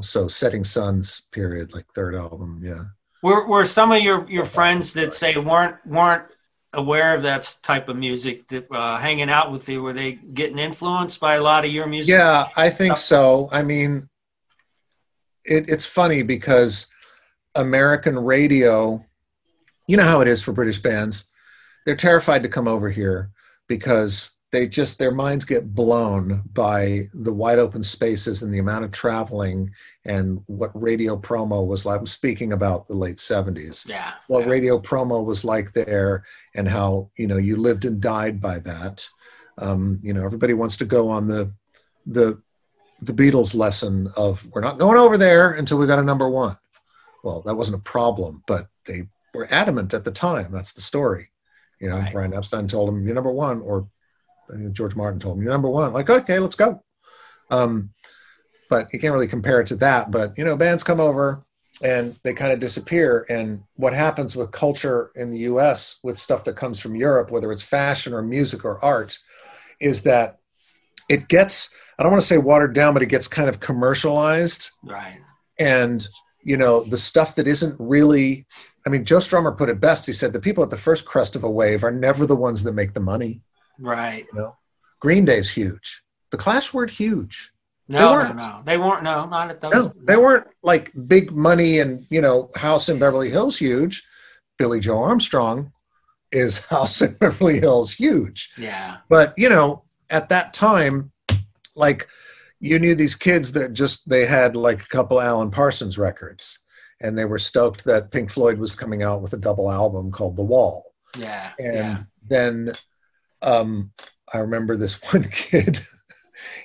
So Setting Sun's period, like third album. Yeah. Were some of your friends that say weren't aware of that type of music that hanging out with you, were they getting influenced by a lot of your music? Yeah, I think so. I mean, it's funny because American radio, you know how it is for British bands. They're terrified to come over here because their minds get blown by the wide open spaces and the amount of traveling and what radio promo was like. I'm speaking about the late 70s. Yeah. What radio promo was like there, and how, you lived and died by that. Everybody wants to go on the Beatles lesson of, we're not going over there until we got a number 1. Well, that wasn't a problem, but they were adamant at the time. That's the story. Right. Brian Epstein told him, you're number 1, or I think George Martin told him, you're number 1. Like, okay, let's go. But you can't really compare it to that. But, bands come over and they kind of disappear. And what happens with culture in the US with stuff that comes from Europe, whether it's fashion or music or art, is that it gets, I don't want to say watered down, but it gets kind of commercialized. Right. And, the stuff that isn't really, I mean, Joe Strummer put it best. He said, the people at the first crest of a wave are never the ones that make the money. Right. You know? Green Day's huge. The Clash weren't huge. No. They weren't. No, not at those. No, they weren't like big money and, you know, House in Beverly Hills huge. Billy Joe Armstrong is House in Beverly Hills huge. Yeah. But, you know, at that time, like, you knew these kids that they had like a couple Alan Parsons records, and they were stoked that Pink Floyd was coming out with a double album called The Wall. Yeah. And then I remember this one kid,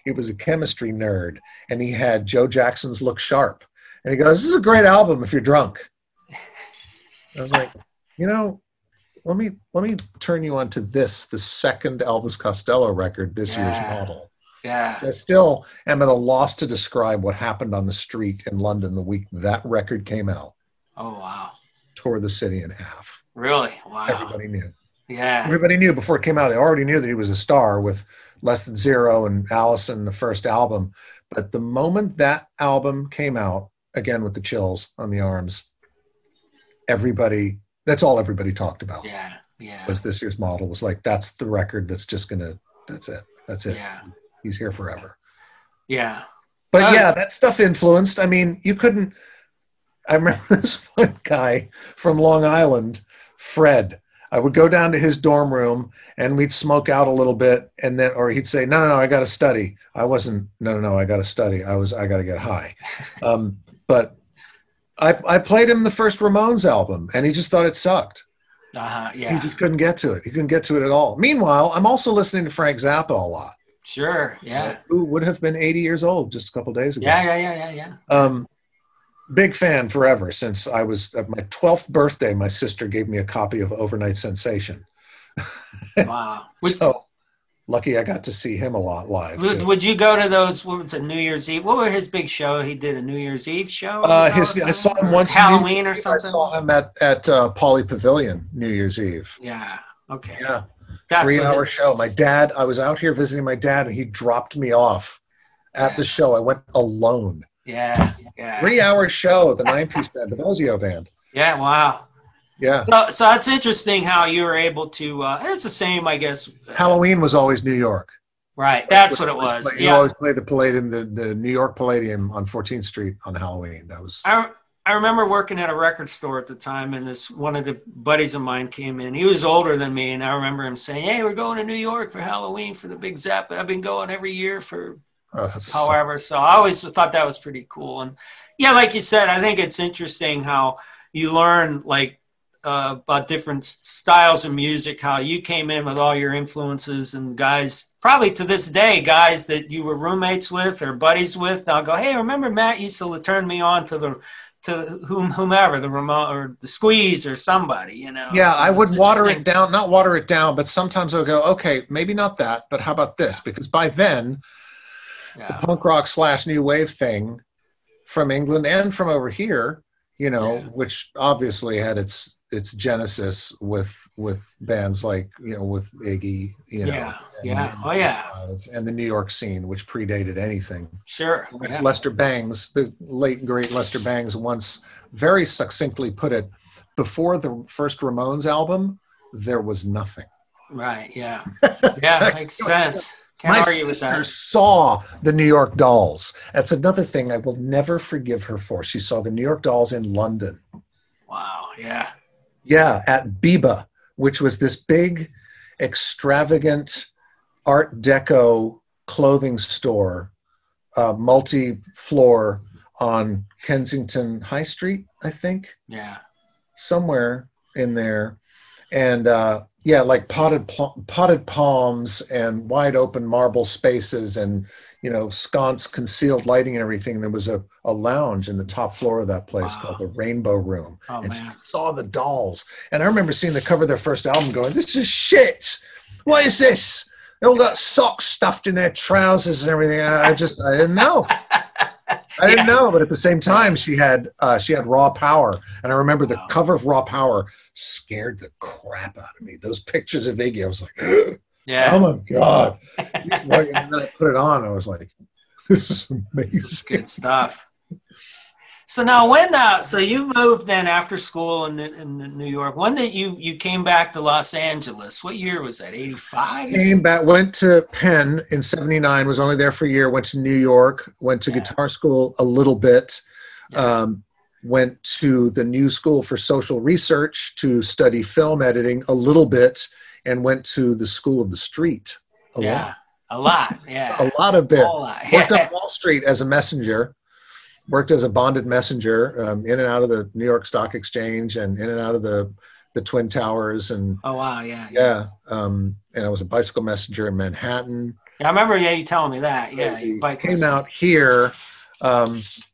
he was a chemistry nerd, and he had Joe Jackson's Look Sharp. And he goes, this is a great album if you're drunk. I was like, you know, let me turn you on to the second Elvis Costello record, this year's model. Yeah. I still am at a loss to describe what happened on the street in London the week that record came out. Oh, wow. Tore the city in half. Really? Wow. Everybody knew. Yeah. Everybody knew before it came out. They already knew that he was a star with Less Than Zero and Allison, the first album. But the moment that album came out, again with the chills on the arms, that's all everybody talked about. Yeah. Yeah. Was this year's model. Was like, that's the record that's just that's it. That's it. Yeah. He's here forever. Yeah. But that stuff influenced. I mean, I remember this one guy from Long Island, Fred. I would go down to his dorm room and we'd smoke out a little bit, and then, or he'd say, no, I got to study. I wasn't, no, I got to study. I got to get high. But I played him the first Ramones album, and he just thought it sucked. Yeah. He just couldn't get to it. He couldn't get to it at all. Meanwhile, I'm also listening to Frank Zappa a lot. Sure. Yeah. Who would have been 80 years old just a couple days ago. Yeah. Big fan forever. Since I was at my 12th birthday, my sister gave me a copy of Overnight Sensation. Wow. So lucky I got to see him a lot live. Would you go to those, what was it, New Year's Eve? What was his big show? He did a New Year's Eve show? I saw him once. Halloween or something? I saw him at Pauley Pavilion New Year's Eve. Yeah. Okay. Yeah. 3-hour show. I was out here visiting my dad, and he dropped me off at the show. I went alone. Yeah. 3-hour show at the 9-piece band, the Bozio band. Yeah. Wow. Yeah. So it's interesting how you were able to, it's the same, I guess. Halloween was always New York. Right. That's what it was. You always played the Palladium, the New York Palladium on 14th Street on Halloween. That was. I remember working at a record store at the time, and one of the buddies of mine came in. He was older than me, and I remember him saying, hey, we're going to New York for Halloween for the big Zappa. I've been going every year for however. So I always thought that was pretty cool. And yeah, like you said, I think it's interesting how you learn like about different styles of music, how you came in with all your influences, and guys, probably to this day, guys that you were roommates with or buddies with, I'll go, hey, remember Matt used to turn me on to whomever, the remote or the Squeeze or somebody, you know. Yeah, so I would not water it down, but sometimes I would go, okay, maybe not that, but how about this? Because by then, the punk rock / new wave thing from England and from over here, you know, which obviously had its genesis with bands like, you know, with Iggy, you know, and the New York scene, which predated anything. Sure. Lester Bangs, the late and great Lester Bangs, once very succinctly put it: before the first Ramones album, there was nothing. Right. Yeah. Yeah, makes sense. Can't argue with that. My sister saw the New York Dolls. That's another thing I will never forgive her for. She saw the New York Dolls in London. Wow. Yeah. Yeah, at Biba, which was this big, extravagant Art Deco clothing store, multi-floor on Kensington High Street, I think. Yeah. Somewhere in there. And like potted palms and wide open marble spaces and, you know, sconce concealed lighting and everything. There was a lounge in the top floor of that place called the Rainbow Room. Oh, and man. she saw the Dolls. And I remember seeing the cover of their first album going, this is shit. What is this? They all got socks stuffed in their trousers and everything. I didn't know. I didn't know, but at the same time, she had Raw Power, and I remember the cover of Raw Power scared the crap out of me. Those pictures of Iggy, I was like, oh my God. And then I put it on, I was like, this is amazing. Good stuff. So now so you moved then after school in New York. When did you came back to Los Angeles? What year was that? 85? Came back, went to Penn in 79, was only there for a year, went to New York, went to guitar school a little bit, went to the New School for Social Research to study film editing a little bit, and went to the School of the Street a lot. A lot, yeah. A lot of bit. Worked on Wall Street as a messenger. Worked as a bonded messenger, in and out of the New York Stock Exchange and in and out of the Twin Towers. And oh wow, and I was a bicycle messenger in Manhattan. Yeah, I remember. Yeah, you telling me that. Yeah, came out here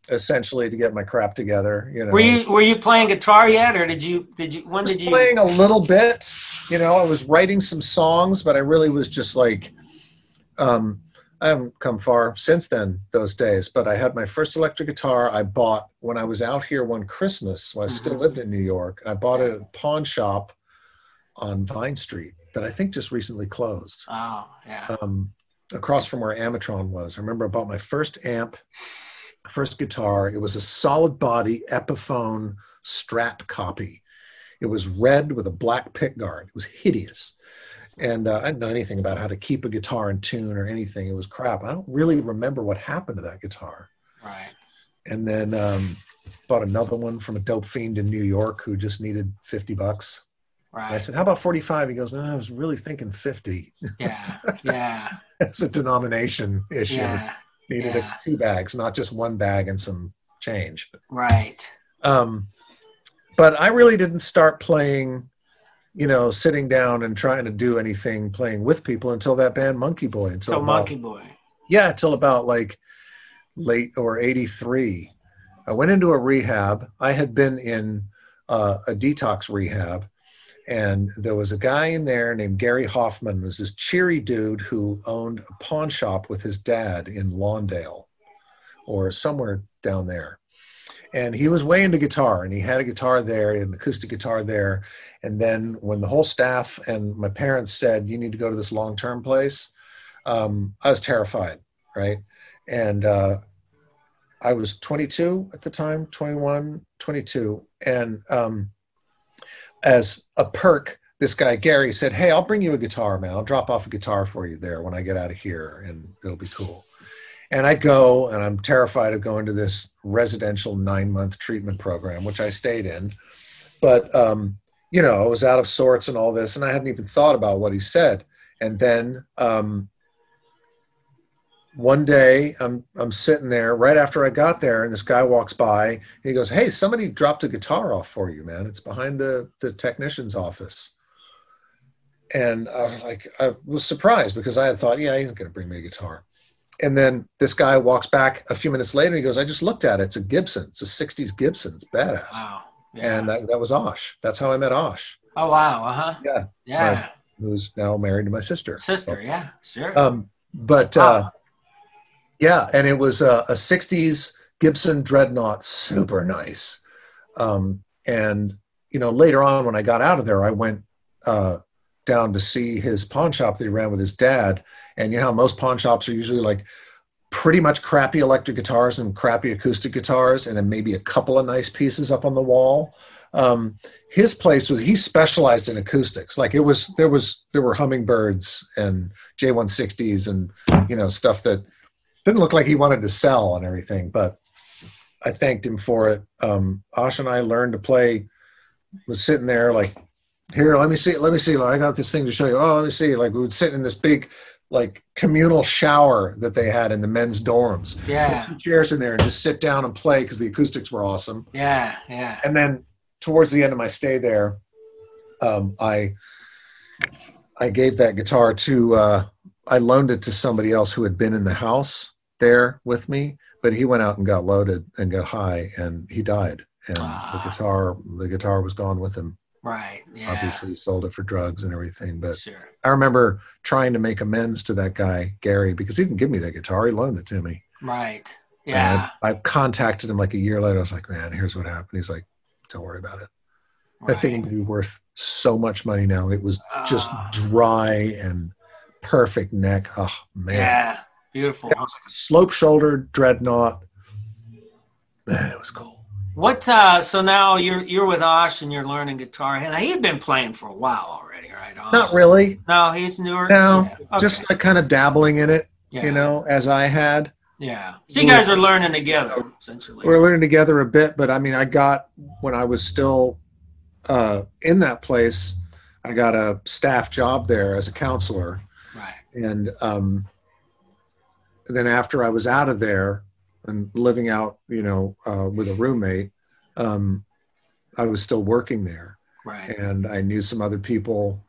essentially to get my crap together. You know, were you playing guitar yet, or did you? When did you? Playing a little bit. You know, I was writing some songs, but I really was just like. I haven't come far since then, those days, but I had my first electric guitar I bought when I was out here one Christmas when I still lived in New York. I bought it at a pawn shop on Vine Street that I think just recently closed. Oh, yeah. Across from where Amatron was. I remember I bought my first amp, first guitar. It was a solid body Epiphone Strat copy. It was red with a black pickguard. It was hideous. And I didn't know anything about how to keep a guitar in tune or anything. It was crap. I don't really remember what happened to that guitar. Right. And then bought another one from a dope fiend in New York who just needed $50. Right. And I said, how about 45? He goes, no, I was really thinking 50. Yeah, yeah. It's a denomination issue. Yeah. Needed 2 bags, not just 1 bag and some change. Right. But I really didn't start playing, you know, sitting down and trying to do anything playing with people until that band Monkey Boy. Until about like late or 83. I went into a rehab. I had been in a detox rehab, and there was a guy in there named Gary Hoffman. It was this cheery dude who owned a pawn shop with his dad in Lawndale or somewhere down there. And he was way into guitar, and he had a guitar there, an acoustic guitar there. And then when the whole staff and my parents said, you need to go to this long-term place, I was terrified, right? And I was 22 at the time, 21, 22. And as a perk, this guy, Gary, said, hey, I'll bring you a guitar, man. I'll drop off a guitar for you there when I get out of here, and it'll be cool. And I go, and I'm terrified of going to this residential 9-month treatment program, which I stayed in. But, you know, I was out of sorts and all this, and I hadn't even thought about what he said. And then one day I'm sitting there right after I got there, and this guy walks by. And he goes, hey, somebody dropped a guitar off for you, man. It's behind the technician's office. And I was surprised because I had thought, yeah, he's going to bring me a guitar. And then this guy walks back a few minutes later, and he goes, I just looked at it. It's a Gibson. It's a 60s Gibson. It's badass. Wow. Yeah. And that was Osh. That's how I met Osh. Oh, wow. Uh-huh. Yeah. Yeah. Who's now married to my sister. Yeah, sure. Yeah, and it was a 60s Gibson Dreadnought, super nice. And, you know, later on when I got out of there, I went down to see his pawn shop that he ran with his dad. And you know how most pawn shops are usually like pretty much crappy electric guitars and crappy acoustic guitars, and then maybe a couple of nice pieces up on the wall. His place he specialized in acoustics. Like there were hummingbirds and J160s and, you know, stuff that didn't look like he wanted to sell and everything, but I thanked him for it. Ash and I learned to play, was sitting there like, here, let me see. I got this thing to show you. Oh, let me see. Like we would sit in this big, like communal shower that they had in the men's dorms. Yeah. Put 2 chairs in there and just sit down and play because the acoustics were awesome. Yeah, yeah. And then towards the end of my stay there, I gave that guitar to, I loaned it to somebody else who had been in the house there with me, but he went out and got loaded and got high, and he died. And the guitar was gone with him. Right. Yeah. Obviously, he sold it for drugs and everything. But sure. I remember trying to make amends to that guy, Gary, because he didn't give me that guitar. He loaned it to me. Right. Yeah. I contacted him like a year later. I was like, man, here's what happened. He's like, don't worry about it. Right. That thing would be worth so much money now. It was just dry and perfect neck. Oh, man. Yeah. Beautiful. It was like a slope-shouldered Dreadnought. Man, it was cool. What? So now you're with Osh and you're learning guitar, and he had been playing for a while already, right? Osh? Not really. No, he's newer. No, Yeah. Okay. just like kind of dabbling in it, you know, as I had. Yeah. So you guys are learning together, essentially. We're learning together a bit, but I mean, when I was still in that place, I got a staff job there as a counselor. Right. And then after I was out of there and living out, you know, with a roommate, I was still working there. Right. And I knew some other people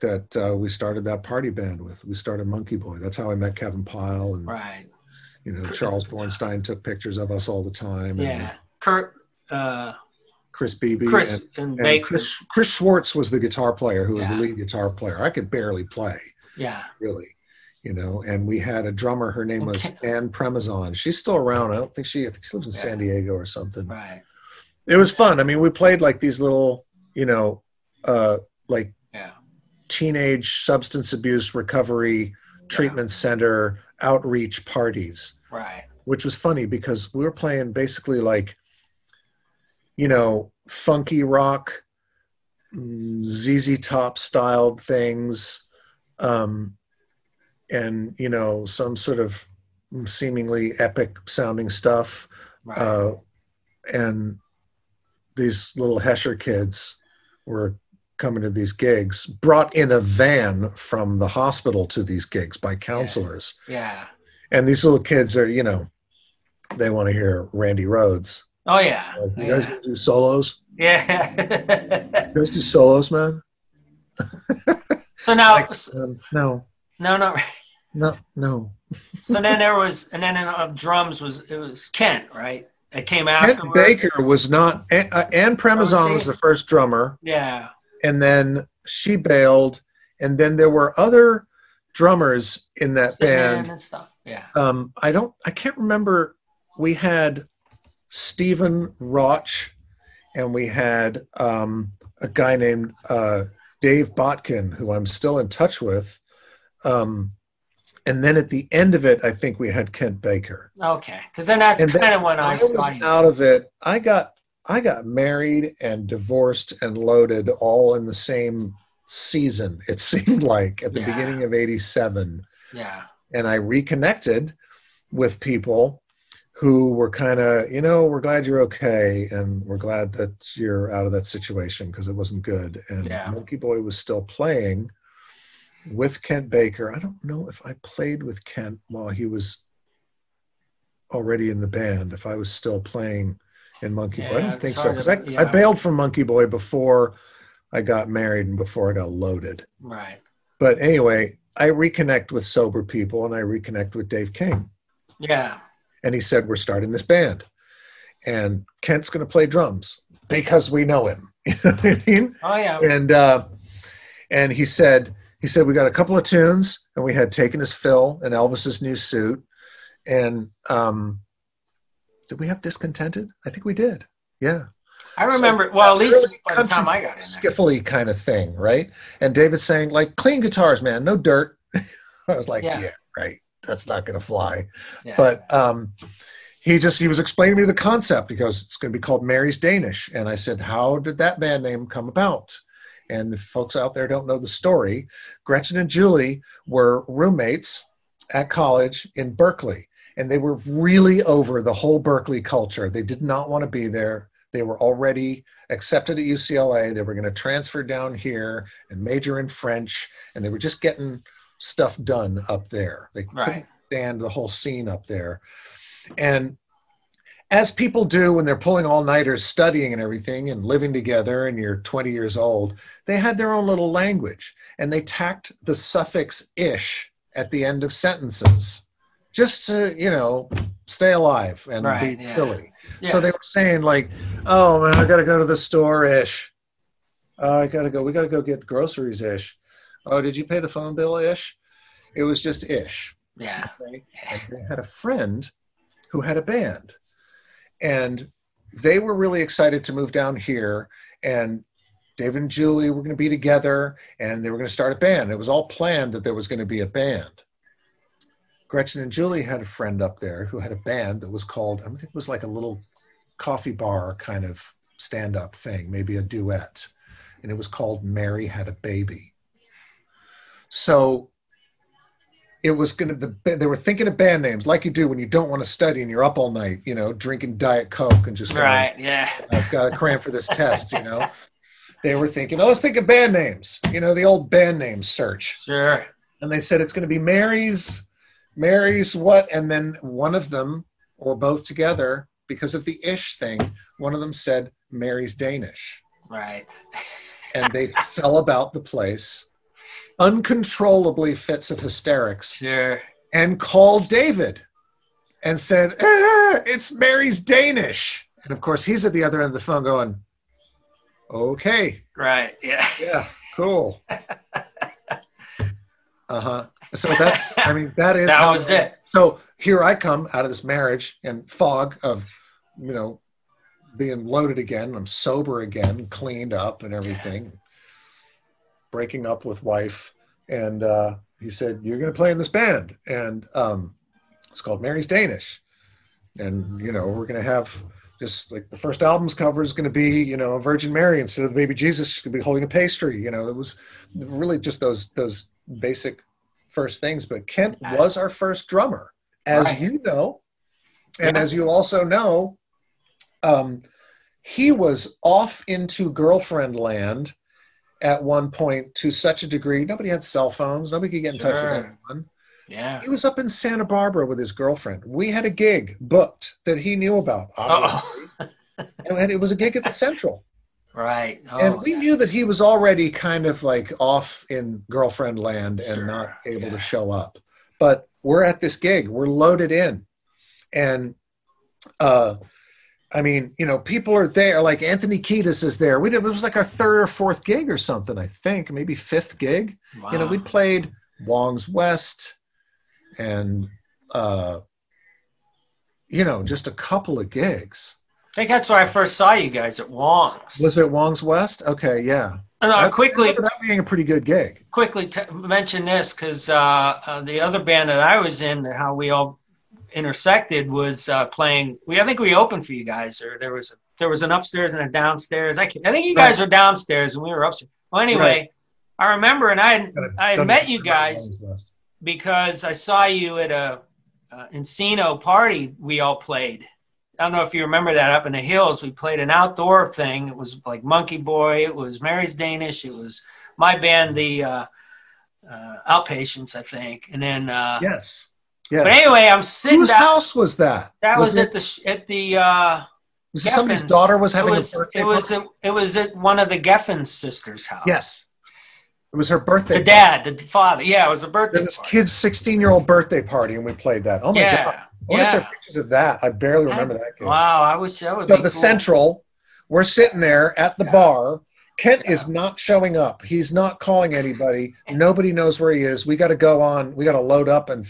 that we started that party band with. We started Monkey Boy. That's how I met Kevin Pyle. And, right. You know, Charles Bornstein took pictures of us all the time. Yeah. And, Kurt. Chris Beebe. And Baker. Chris Schwartz was the guitar player who was the lead guitar player. I could barely play. Yeah. Really. You know, and we had a drummer. Her name was Ann Premazon. She's still around. I think she lives in San Diego or something. Right. It was fun. I mean, we played like these little, you know, teenage substance abuse recovery treatment center outreach parties. Right. Which was funny because we were playing basically like, you know, funky rock, ZZ Top styled things, and, you know, some sort of seemingly epic sounding stuff. Right. And these little Hesher kids were coming to these gigs, brought in a van from the hospital to these gigs by counselors. Yeah. And these little kids are, you know, they want to hear Randy Rhoads. Oh, yeah. You guys do solos? Yeah. You guys do solos, man? So now... Like, no. No. So then of drums it was Kent, right? It came afterwards. Kent Baker was not. Ann Premazon was the first drummer. Yeah. And then she bailed, and then there were other drummers in that band and stuff. Yeah. I can't remember. We had Stephen Roch, and we had a guy named Dave Botkin, who I'm still in touch with. And then at the end of it, I think we had Kent Baker. Okay, because then that's kind of when I saw you. Out of it, I got married and divorced and loaded all in the same season. It seemed like at the beginning of '87. Yeah. And I reconnected with people who were kind of, you know, we're glad you're okay, and we're glad that you're out of that situation because it wasn't good. And Monkey Boy was still playing with Kent Baker. I don't know if I played with Kent while he was already in the band, if I was still playing in Monkey Boy. I don't think so, because I bailed from Monkey Boy before I got married and before I got loaded. Right. But anyway, I reconnect with sober people, and I reconnect with Dave King. Yeah. And he said, we're starting this band. And Kent's going to play drums because we know him. You know what I mean? Oh, yeah. And he said, we got a couple of tunes, and we had Taken His Fill and Elvis's New Suit. And did we have Discontented? I think we did. Yeah. I remember, at least by the time I got in there. Skiffly kind of thing, right? And David's saying, like, clean guitars, man, no dirt. I was like, yeah right. That's not going to fly. Yeah. But he was explaining to me the concept because it's going to be called Mary's Danish. And I said, how did that band name come about? And if folks out there don't know the story, Gretchen and Julie were roommates at college in Berkeley. And they were really over the whole Berkeley culture. They did not want to be there. They were already accepted at UCLA. They were going to transfer down here and major in French. And they were just getting stuff done up there. They couldn't stand the whole scene up there. And as people do when they're pulling all-nighters, studying and everything and living together, and you're 20 years old, they had their own little language. And they tacked the suffix ish at the end of sentences just to, you know, stay alive and be silly. Yeah. So they were saying like, oh man, I got to go to the store ish. We got to go get groceries ish. Oh, did you pay the phone bill ish? It was just ish. Yeah. Okay? And they had a friend who had a band, and they were really excited to move down here, and David and Julie were going to be together, and they were going to start a band. It was all planned that there was going to be a band. Gretchen and Julie had a friend up there who had a band that was called, I think it was like a little coffee bar kind of stand-up thing, maybe a duet. And it was called Mary Had a Baby. So it was going to, they were thinking of band names like you do when you don't want to study and you're up all night, you know, drinking Diet Coke and just right, yeah. I've got to cram for this test, you know. They were thinking, oh, let's think of band names, you know, the old band name search. Sure. And they said it's going to be Mary's what? And then one of them, or both together, because of the ish thing, one of them said Mary's Danish. Right. And they fell about the place, uncontrollably fits of hysterics. Sure. And called David and said, it's Mary's Danish. And of course, he's at the other end of the phone going, okay. Right, yeah. Yeah, cool. Uh-huh. So that's, I mean, that is. That was it. So here I come out of this marriage and fog of, you know, being loaded again. I'm sober again, cleaned up and everything. Breaking up with wife. And he said, you're going to play in this band. And it's called Mary's Danish. And, you know, we're going to have just like the first album's cover is going to be, you know, a Virgin Mary instead of the baby Jesus. She's going to be holding a pastry. You know, it was really just those basic first things. But Kent was our first drummer, as you know. And as you also know, he was off into girlfriend land at one point to such a degree. Nobody had cell phones. Nobody could get in touch with anyone. Yeah. He was up in Santa Barbara with his girlfriend. We had a gig booked that he knew about, obviously. And it was a gig at the Central. Right. Oh, and we knew that he was already kind of like off in girlfriend land and not able to show up. But we're at this gig. We're loaded in. And, I mean, you know, people are there. Like Anthony Kiedis is there. It was like our third or fourth gig or something, I think. Maybe fifth gig. Wow. You know, we played Wong's West and, you know, just a couple of gigs. I think that's where I first saw you guys, at Wong's. Was it Wong's West? Okay, yeah. Quickly, I remember that being a pretty good gig. Quickly mention this because the other band that I was in, how we all intersected was playing. I think we opened for you guys, or there was an upstairs and a downstairs. I think you guys were downstairs and we were upstairs. Well, anyway, I remember, and I had met you guys because I saw you at a Encino party we all played. I don't know if you remember that, up in the hills. We played an outdoor thing. It was like Monkey Boy. It was Mary's Danish. It was my band, the Outpatients, I think. And then yes. But anyway, I'm sitting. Whose house was that? That was at the was it somebody's daughter was having a birthday party? It was at one of the Geffen's sisters' house. Yes. It was her birthday party. Dad, the father. Yeah, it was a birthday party. It was kid's 16-year-old birthday party, and we played that. Oh, my God. I wonder if there are pictures of that. I barely remember that game. Wow, I wish that would be cool. The Central, we're sitting there at the bar. Kent is not showing up. He's not calling anybody. Nobody knows where he is. We got to go on. We got to load up and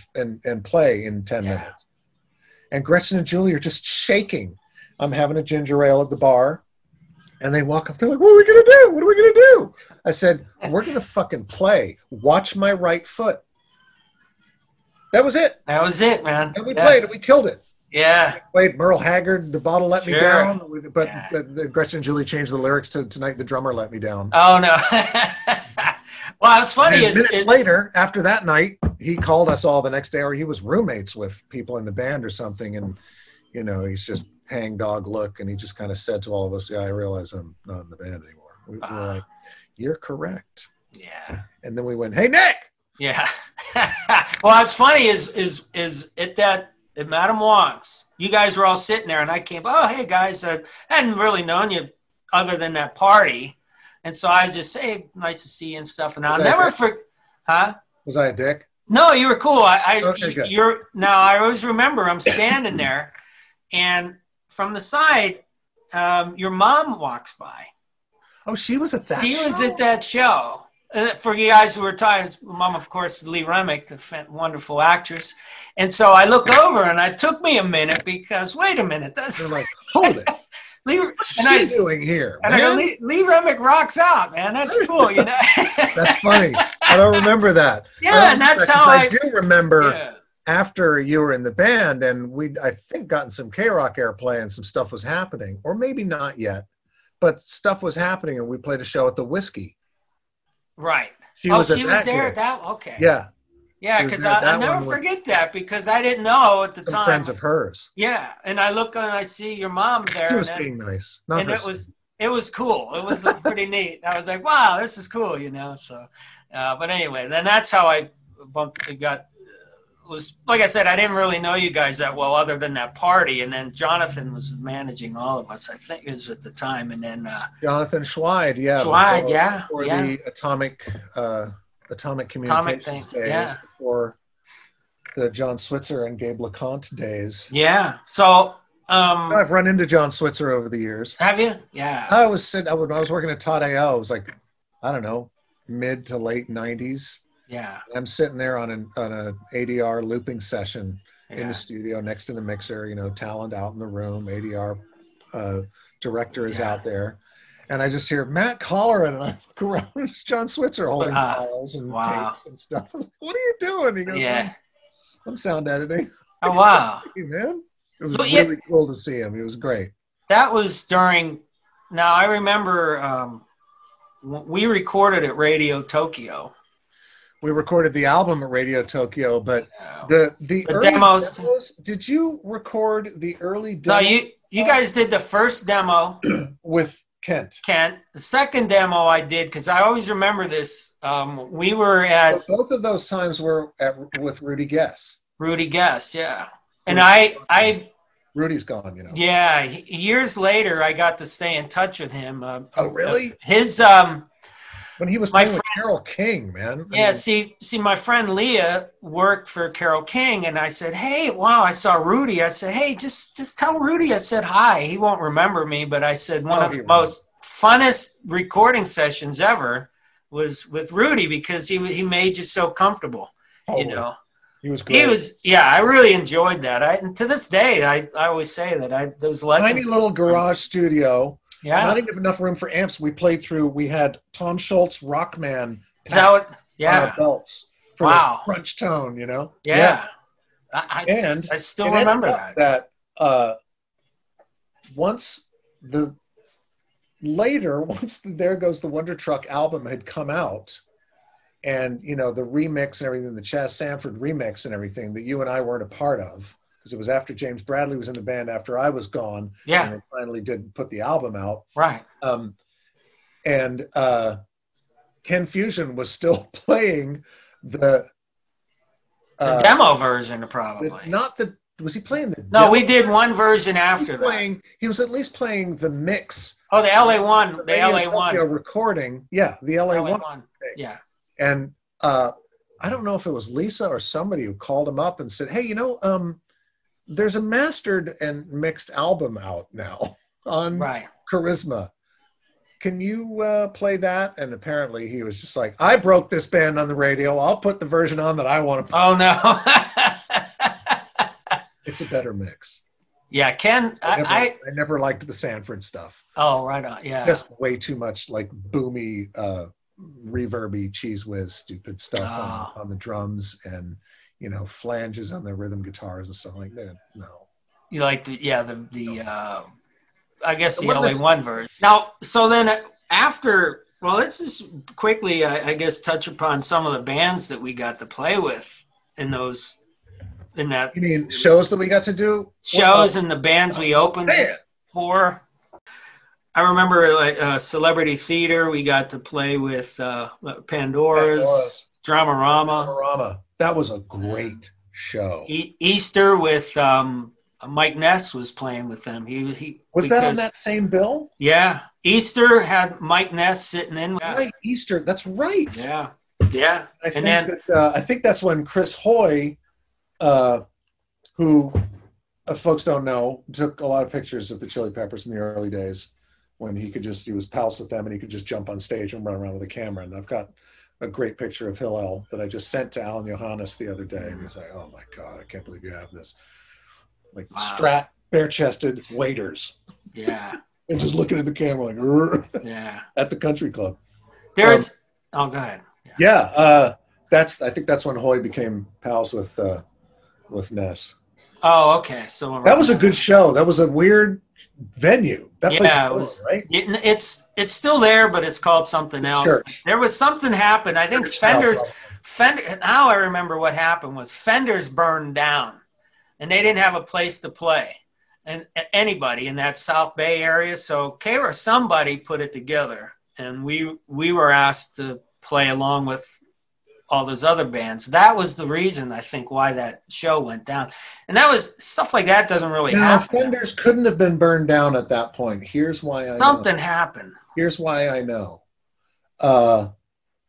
play in 10 minutes. And Gretchen and Julie are just shaking. I'm having a ginger ale at the bar. And they walk up. They're like, what are we going to do? What are we going to do? I said, we're going to fucking play. Watch my right foot. That was it. That was it, man. And we played it. We killed it. Yeah. We played Merle Haggard, The Bottle Let Me Down. But the Gretchen and Julie changed the lyrics to Tonight the Drummer Let Me Down. Oh, no. Well, it's funny. Minutes later, after that night, he called us all the next day, or he was roommates with people in the band or something. And, you know, he's just hangdog look. And he just kind of said to all of us, I realize I'm not in the band anymore. We were like, you're correct. Yeah. And then we went, hey, Nick. Yeah. Well, what's funny is at Madame Wong's, you guys were all sitting there, and I came, oh, hey, guys, I hadn't really known you other than that party. And so I just say, hey, nice to see you and stuff. And I'll never forget. Huh? Was I a dick? No, you were cool. Okay, now I always remember I'm standing there, and from the side, your mom walks by. Oh, she was at that show? She was at that show. For you guys who were tired, mom, of course, Lee Remick, the wonderful actress. And so I look over, and it took me a minute because, wait a minute. You're like, hold it. What's she doing here, man? And I go, Lee Remick rocks out, man. That's cool, you know. That's funny. I don't remember that. Yeah, and that's how I do remember after you were in the band, and we'd, I think, gotten some K-Rock airplay and some stuff was happening, or maybe not yet, but stuff was happening, and we played a show at the Whiskey. Right. She was there at that? Okay. Yeah. Yeah, because I never forget that, because I didn't know at the time. Some friends of hers. Yeah, and I look and I see your mom there. She was being nice. And it was cool. It was pretty neat. I was like, wow, this is cool, you know. So, but anyway, then that's how I was, like I said, I didn't really know you guys that well other than that party. And then Jonathan was managing all of us, I think it was at the time. And then Jonathan Schweid, yeah. Before the Atomic Communications days, before the John Switzer and Gabe LeConte days. Yeah. So I've run into John Switzer over the years. Have you? Yeah. I was working at Todd AO. It was like, I don't know, mid to late 90s. Yeah. I'm sitting there on an ADR looping session in the studio next to the mixer, you know, talent out in the room, ADR director is out there. And I just hear Matt Colleran, and I look around, and it's John Switzer holding files and tapes and stuff. I'm like, what are you doing? He goes, I'm sound editing. Oh, wow. Hey, man. It was really cool to see him. He was great. That was during, now I remember we recorded at Radio Tokyo. We recorded the album at Radio Tokyo, but the early demos, did you record the early demos? No, you guys did the first demo. With Kent. The second demo I did, because I always remember this. We were at both of those times were with Rudy Guess. Rudy Guess, yeah. And Rudy's gone, you know. Yeah, years later I got to stay in touch with him. Oh, really? His when he was playing with Carole King, man. I mean, see, my friend Leah worked for Carole King, and I said, hey, wow, I saw Rudy. I said, hey, just tell Rudy I said hi. He won't remember me, but I said one of the most funnest recording sessions ever was with Rudy, because he made you so comfortable, you know. He was great. I really enjoyed that. And to this day, I always say that those lessons. Tiny little garage studio. Yeah. Not even enough room for amps. We played through. We had Tom Schultz Rockman on our belts for the crunch tone, you know. Yeah. I still remember that. Once the There Goes the Wonder Truck album had come out, and you know, the remix and everything, the Chaz Sanford remix and everything that you and I weren't a part of, because it was after James Bradley was in the band after I was gone. Yeah. And they finally did put the album out. Right. And Ken Fusion was still playing the demo version, probably. Was he playing the No, demo? We did one version after that. He was at least playing the mix. Oh, the LA one. The LA one. Recording. Yeah, the LA one. Yeah. And I don't know if it was Lisa or somebody who called him up and said, hey, you know, there's a mastered and mixed album out now on Charisma. Can you play that? And apparently he was just like, I broke this band on the radio. I'll put the version on that I want to play. Oh, no. It's a better mix. Yeah, Ken, I never liked the Sanford stuff. Oh, right on, yeah. Just way too much like boomy, reverby, cheese whiz, stupid stuff on the drums, and you know, flanges on the rhythm guitars and stuff like that. No, you like I guess the only one version. Now, so then after, well, let's just quickly, I guess, touch upon some of the bands that we got to play with in that. You mean shows that we got to do? Shows and the bands we opened for. I remember Celebrity Theater. We got to play with Pandora's, Dramarama. That was a great show. Easter with Mike Ness was playing with them. He was that on that same bill? Yeah, Easter had Mike Ness sitting in. Right, Easter. That's right. Yeah, yeah. I think that's when Chris Hoy, who folks don't know, took a lot of pictures of the Chili Peppers in the early days, when he was pals with them and he could just jump on stage and run around with a camera. And I've got a great picture of Hillel that I just sent to Alan Johannes the other day. And he was like, oh my God, I can't believe you have this. Like Strat, bare-chested waiters. Yeah. And just looking at the camera like, yeah. At the country club. Go ahead. Yeah. I think that's when Hoy became pals with with Ness. Oh, okay. So that was a good show. That was a weird venue. That place yeah, it was, right? It's still there, but it's called something else. Church. There was something happened. I think Fender. Now I remember what happened was Fender's burned down, and they didn't have a place to play, and anybody in that South Bay area. So somebody put it together, and we were asked to play along with all those other bands. That was the reason, I think, why that show went down. And that was stuff like that doesn't really happen. Fenders couldn't have been burned down at that point. Here's why something happened. Here's why I know.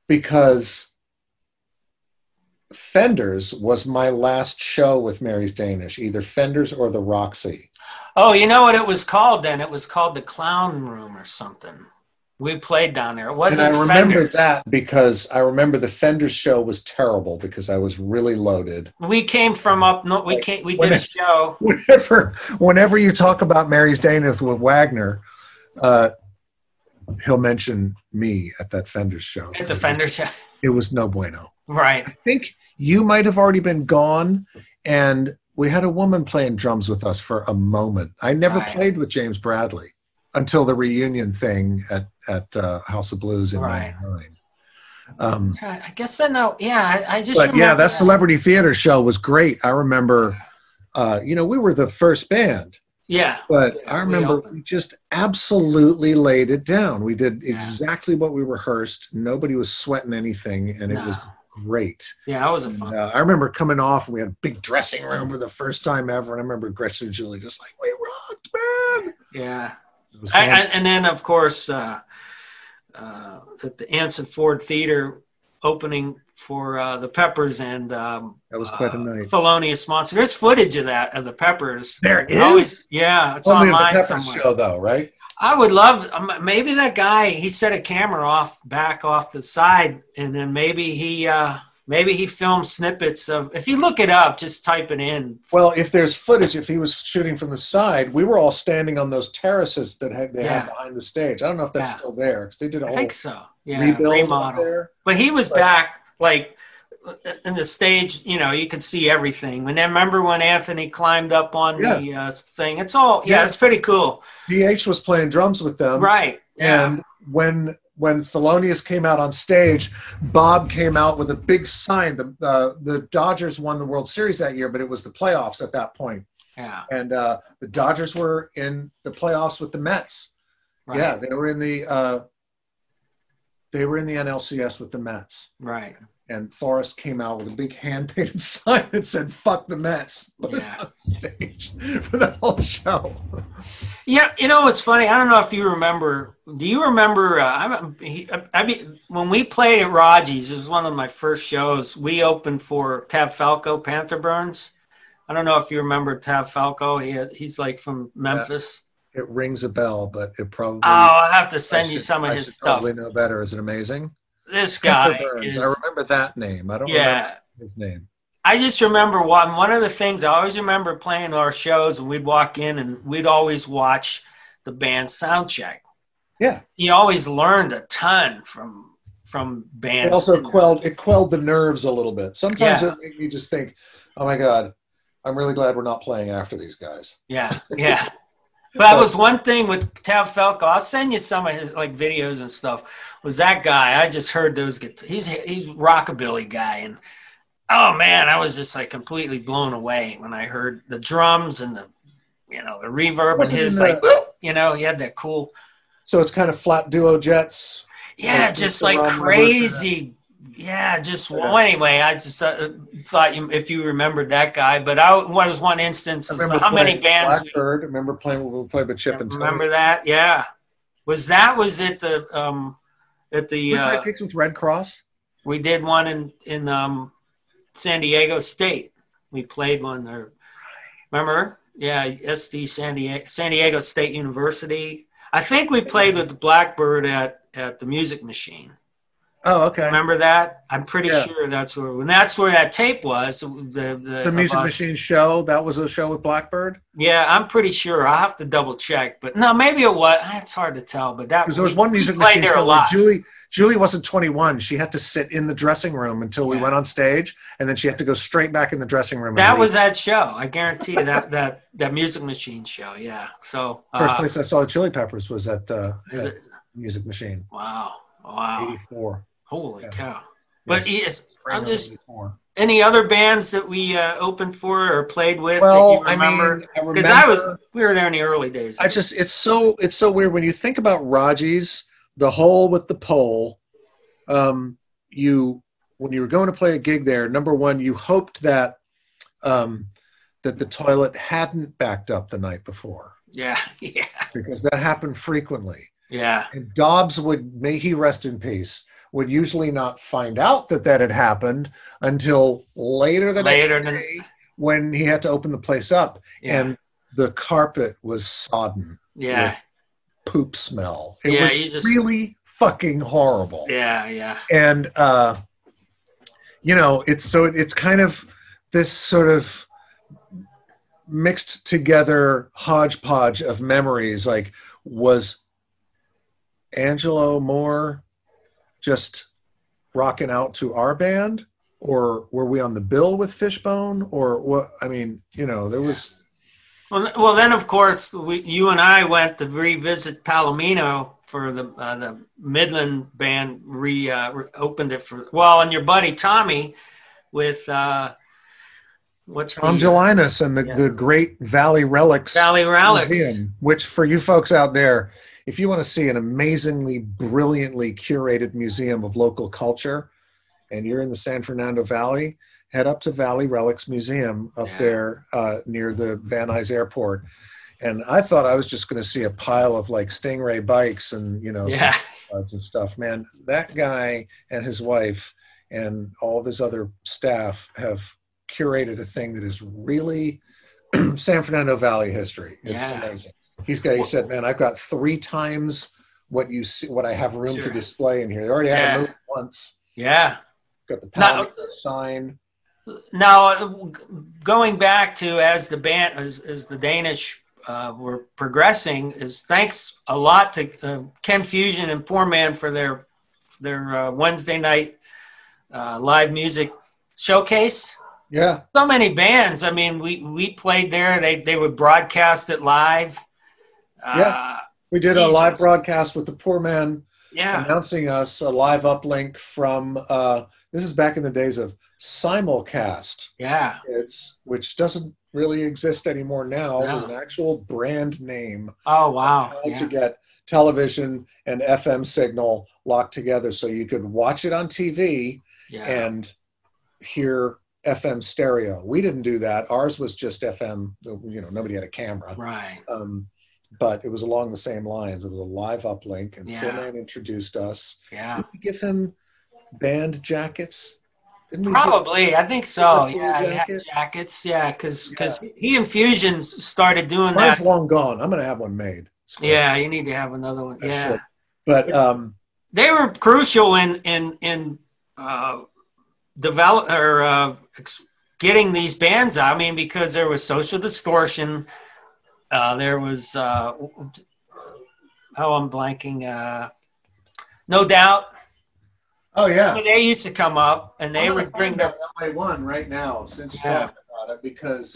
Because Fenders was my last show with Mary's Danish, either Fenders or the Roxy. Oh, you know what it was called then? It was called the Clown Room or something. We played down there. It wasn't Fenders. And I remember Fenders. that because I remember the Fenders show was terrible because I was really loaded. We came from up north. We did a show. Whenever you talk about Mary's Danish with Wagner, he'll mention me at that Fenders show. At the Fenders show. It was no bueno. Right. I think you might have already been gone, and we had a woman playing drums with us for a moment. I never played with James Bradley until the reunion thing at House of Blues in '99. I guess I know. Yeah, I just. But yeah, that Celebrity Theater show was great. I remember. We were the first band. Yeah. But I remember we just absolutely laid it down. We did exactly what we rehearsed. Nobody was sweating anything, and it was great. Yeah, that was a fun. I remember coming off, and we had a big dressing room for the first time ever. And I remember Gretchen and Julie just like, we rocked, man. Yeah. And then, of course, at the Anson Ford Theater opening for the Peppers and that was quite a night. Thelonious Monster. There's footage of that, of the Peppers. There is? It's only online the Peppers somewhere. show, though, right? I would love, maybe that guy, he set a camera back off the side, and then maybe he filmed snippets of, if you look it up, just type it in. Well, if there's footage, if he was shooting from the side, we were all standing on those terraces that they had behind the stage. I don't know if that's still there, because they did a whole remodel there. But he was back, like, in the stage, you could see everything. And then remember when Anthony climbed up on the thing? It's all, it's pretty cool. DH was playing drums with them. Right. Yeah. And when Thelonious came out on stage, Bob came out with a big sign. The Dodgers won the World Series that year, but it was the playoffs at that point. Yeah. And the Dodgers were in the playoffs with the Mets. Right. Yeah, they were in the NLCS with the Mets. Right. And Forrest came out with a big hand-painted sign that said "Fuck the Mets" on stage for the whole show. Yeah, it's funny. I don't know if you remember. Do you remember? When we played at Raji's, it was one of my first shows. We opened for Tab Falco, Panther Burns. I don't know if you remember Tab Falco. He's like from Memphis. It rings a bell, but it probably. Oh, I'll have to send you some of his stuff. Probably know better. Is it amazing? This guy is. I remember that name. I don't remember his name. I just remember one of the things I always remember playing our shows, and we'd walk in and we'd always watch the band sound check. Yeah. You always learned a ton from bands. It also quelled the nerves a little bit. Sometimes it made me just think, oh my God, I'm really glad we're not playing after these guys. Yeah, yeah. But that was one thing with Tab Falco. I'll send you some of his videos and stuff. Was that guy? I just heard those guitars. He's rockabilly guy, and oh man, I was just completely blown away when I heard the drums and the the reverb and his he had that cool. So it's kind of flat duo jets. Yeah, just crazy. Yeah, anyway, I just thought if you remembered that guy, but was one instance of how many bands. Blackbird. I remember playing when we played with Chip and Tony. Remember that? Yeah. Was at the we played gigs with Red Cross? We did one in San Diego State. We played one there. Remember? Yeah, SD San Diego State University. I think we played with the Blackbird at the Music Machine. Oh, okay. Remember that? I'm pretty sure that's where that tape was. The Music Machine show. That was a show with Blackbird. Yeah, I'm pretty sure. I'll have to double check, but no, maybe it was. It's hard to tell. But that because there was one Music Machine show where Julie wasn't 21. She had to sit in the dressing room until we went on stage, and then she had to go straight back in the dressing room. That was that show. I guarantee you that Music Machine show. Yeah. So first place I saw the Chili Peppers was at Music Machine. Wow. 84. Holy cow. But yes, I'm just any other bands that we opened for or played with that you remember? Because we were there in the early days. It's so weird when you think about Raji's, the hole with the pole. When you were going to play a gig there, number one, you hoped that that the toilet hadn't backed up the night before. Yeah. Because that happened frequently. Yeah. And Dobbs may he rest in peace, would usually not find out that had happened until later the next day when he had to open the place up. Yeah. And the carpet was sodden. Yeah. With poop smell. It was really fucking horrible. Yeah. And, it's kind of this sort of mixed together hodgepodge of memories. Like, was Angelo Moore just rocking out to our band, or were we on the bill with Fishbone, or what? I mean, there was. Well, then of course you and I went to revisit Palomino for the Midland band opened it and your buddy Tommy with Tom Gelinas and the great Valley Relics Museum, which for you folks out there, if you want to see an amazingly, brilliantly curated museum of local culture, and you're in the San Fernando Valley, head up to Valley Relics Museum up there near the Van Nuys Airport. And I thought I was just going to see a pile of like Stingray bikes and, and stuff. Man, that guy and his wife and all of his other staff have curated a thing that is really San Fernando Valley history. It's amazing. He said, man, I've got 3 times what I have room to display in here. They already had a movie once. Yeah. Got the Palomino sign. Now, going back to as the band, as the Danish were progressing, is thanks a lot to Ken Fusion and Poor Man for their Wednesday night live music showcase. Yeah. So many bands. I mean, we played there. They would broadcast it live. We did a live broadcast with the Poor Man announcing us, a live uplink from this is back in the days of simulcast. Yeah. Which doesn't really exist anymore now. No. It was an actual brand name. Oh, wow. To get television and FM signal locked together so you could watch it on TV and hear FM stereo. We didn't do that. Ours was just FM. Nobody had a camera. Right. But it was along the same lines. It was a live uplink, and Poor Man introduced us. Yeah. Did we give him band jackets? Didn't we? Probably. I think so. Yeah, he had jackets. Yeah, because he and Fusion started doing that. Mine's long gone. I'm going to have one made. Yeah, you need to have another one. Yeah. But they were crucial in develop or getting these bands out. I mean, because there was Social Distortion. There was I'm blanking. No Doubt. Oh yeah. They used to come up and they would bring their MI1 right now since you talked about it, because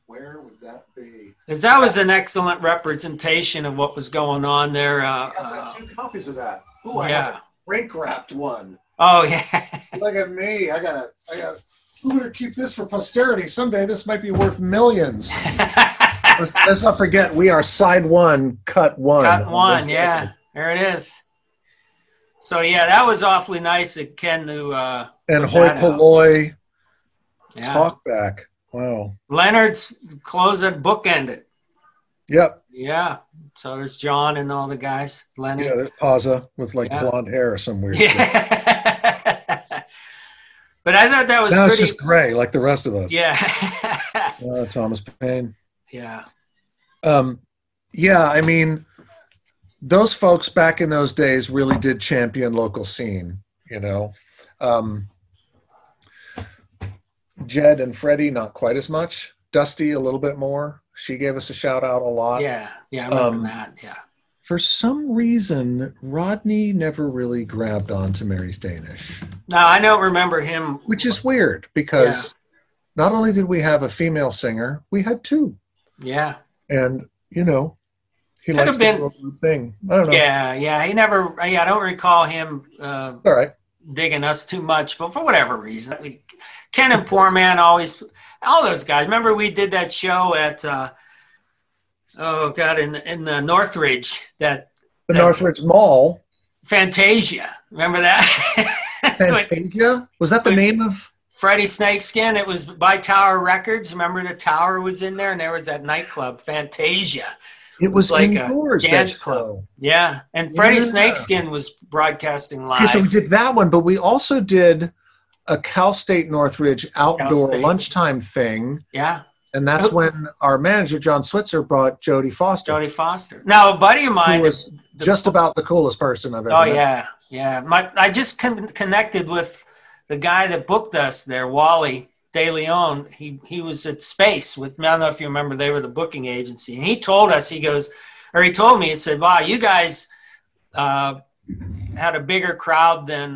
where would that be? Because that was an excellent representation of what was going on there. I've got 2 copies of that. Oh, I have a break wrapped one. Oh yeah. Look at me. I got. Who better keep this for posterity? Someday this might be worth millions. Let's not forget, we are side 1, cut 1. Cut 1, yeah. There it is. So that was awfully nice of Ken to and Hoi Polloi talk back. Wow. Leonard's closing bookended. Yep. Yeah. So there's John and all the guys. Lenny. Yeah, there's Pazza with blonde hair or some weird shit. But I thought that was pretty... it's just gray like the rest of us. Yeah. Thomas Paine. Yeah. Yeah, I mean, those folks back in those days really did champion local scene, you know. Jed and Freddie, not quite as much. Dusty, a little bit more. She gave us a shout out a lot. Yeah, I remember that, yeah. For some reason, Rodney never really grabbed on to Mary's Danish. No, I don't remember him. Which is weird, because not only did we have a female singer, we had two. Yeah. And, you know, he likes the girl group thing. I don't know. Yeah, he never, I don't recall him all right. digging us too much, but for whatever reason. Ken and Poor Man always, all those guys. Remember we did that show at, in the Northridge. The Northridge Mall. Fantasia. Remember that? Fantasia? Was that the name of? Freddie Snakeskin. It was by Tower Records. Remember the Tower was in there, and there was that nightclub, Fantasia. It was like indoors, a dance club. Yeah, and Freddie Snakeskin was broadcasting live. Okay, so we did that one, but we also did a Cal State Northridge outdoor lunchtime thing. Yeah. And that's when our manager, John Switzer, brought Jodie Foster. Now, a buddy of mine was just about the coolest person I've ever met. Yeah. I just connected with the guy that booked us there, Wally De Leon. He was at Space with, I don't know if you remember, they were the booking agency. And he told us, he told me, he said, wow, you guys had a bigger crowd than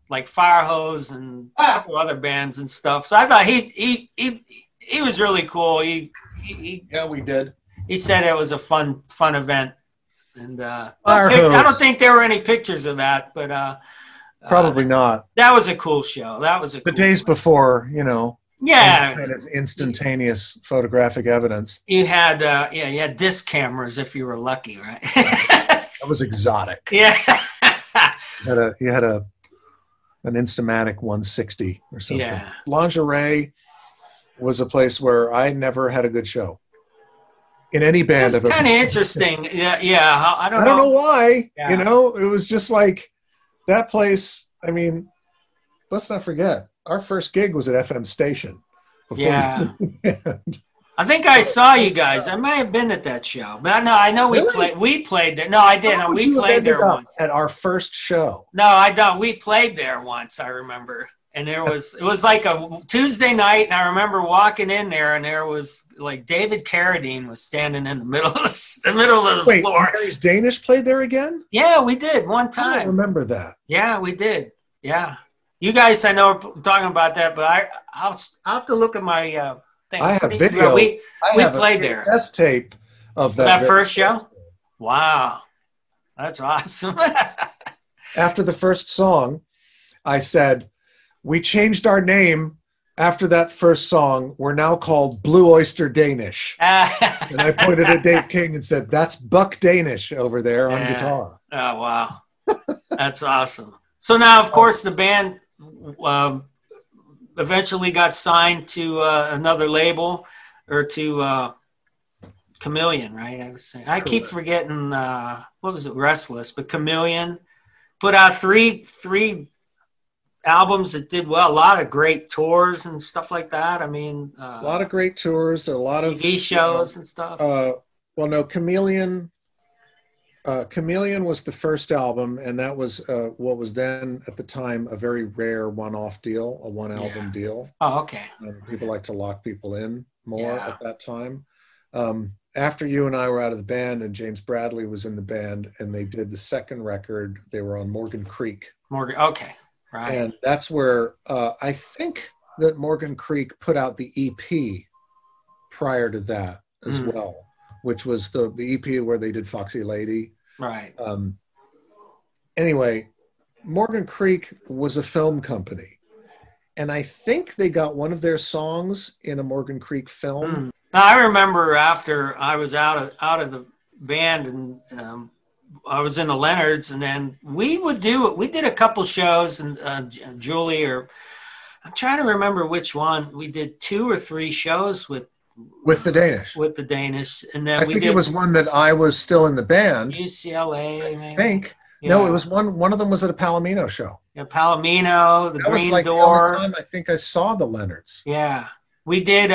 like Firehose and a couple other bands and stuff. So I thought he was really cool. Yeah, we did. He said it was a fun event. And I don't think there were any pictures of that, but probably not. That was a cool show. The days before, you know. Yeah. Kind of instantaneous photographic evidence. You had you had disc cameras if you were lucky, right? That was exotic. Yeah. You had an Instamatic 160 or something. Yeah. Lingerie was a place where I never had a good show in any band. It's kind of interesting. Yeah. I don't know why. Yeah. You know, it was just like that place. I mean, let's not forget, our first gig was at FM Station. Yeah. I think I saw you guys. I may have been at that show, but I know we played. We played there. No, I didn't. We played there once at our first show. No, I don't. We played there once. I remember. And it was like a Tuesday night, and I remember walking in there, and there was like David Carradine was standing in the middle of the floor. Mary's Danish played there again? Yeah, we did one time. I don't remember that. Yeah, we did. Yeah, you guys, I know, are talking about that, but I'll have to look at my thing. I have video. We played there. Test tape of that first show. Wow, that's awesome. After the first song, I said, we changed our name after that first song. We're now called Blue Oyster Danish. And I pointed at Dave King and said, that's Buck Danish over there on guitar. Oh, wow. That's awesome. So now, of course, the band eventually got signed to another label, or to Chameleon, right? I keep forgetting, what was it, Restless, but Chameleon put out three albums that did well, a lot of great tours and stuff like that. I mean, a lot of great tours, a lot of TV shows and stuff. Chameleon was the first album, and that was what was then at the time a very rare one-off deal, a one-album deal. Oh, okay. People like to lock people in more at that time. After you and I were out of the band, and James Bradley was in the band, and they did the second record, they were on Morgan Creek. Okay. Right. And that's where I think that Morgan Creek put out the EP prior to that as well, which was the EP where they did Foxy Lady. Right. Anyway, Morgan Creek was a film company, and I think they got one of their songs in a Morgan Creek film. Now, I remember after I was out of the band, and I was in the Leonards, and then we did a couple shows, and Julie, or I'm trying to remember which one. We did 2 or 3 shows with the Danish. And then I think it was one that I was still in the band. UCLA, maybe. I think. Yeah. No, it was one of them was at a Palomino show. Yeah, Palomino, the that Green was like Door. The only time I think I saw the Leonards. Yeah. We did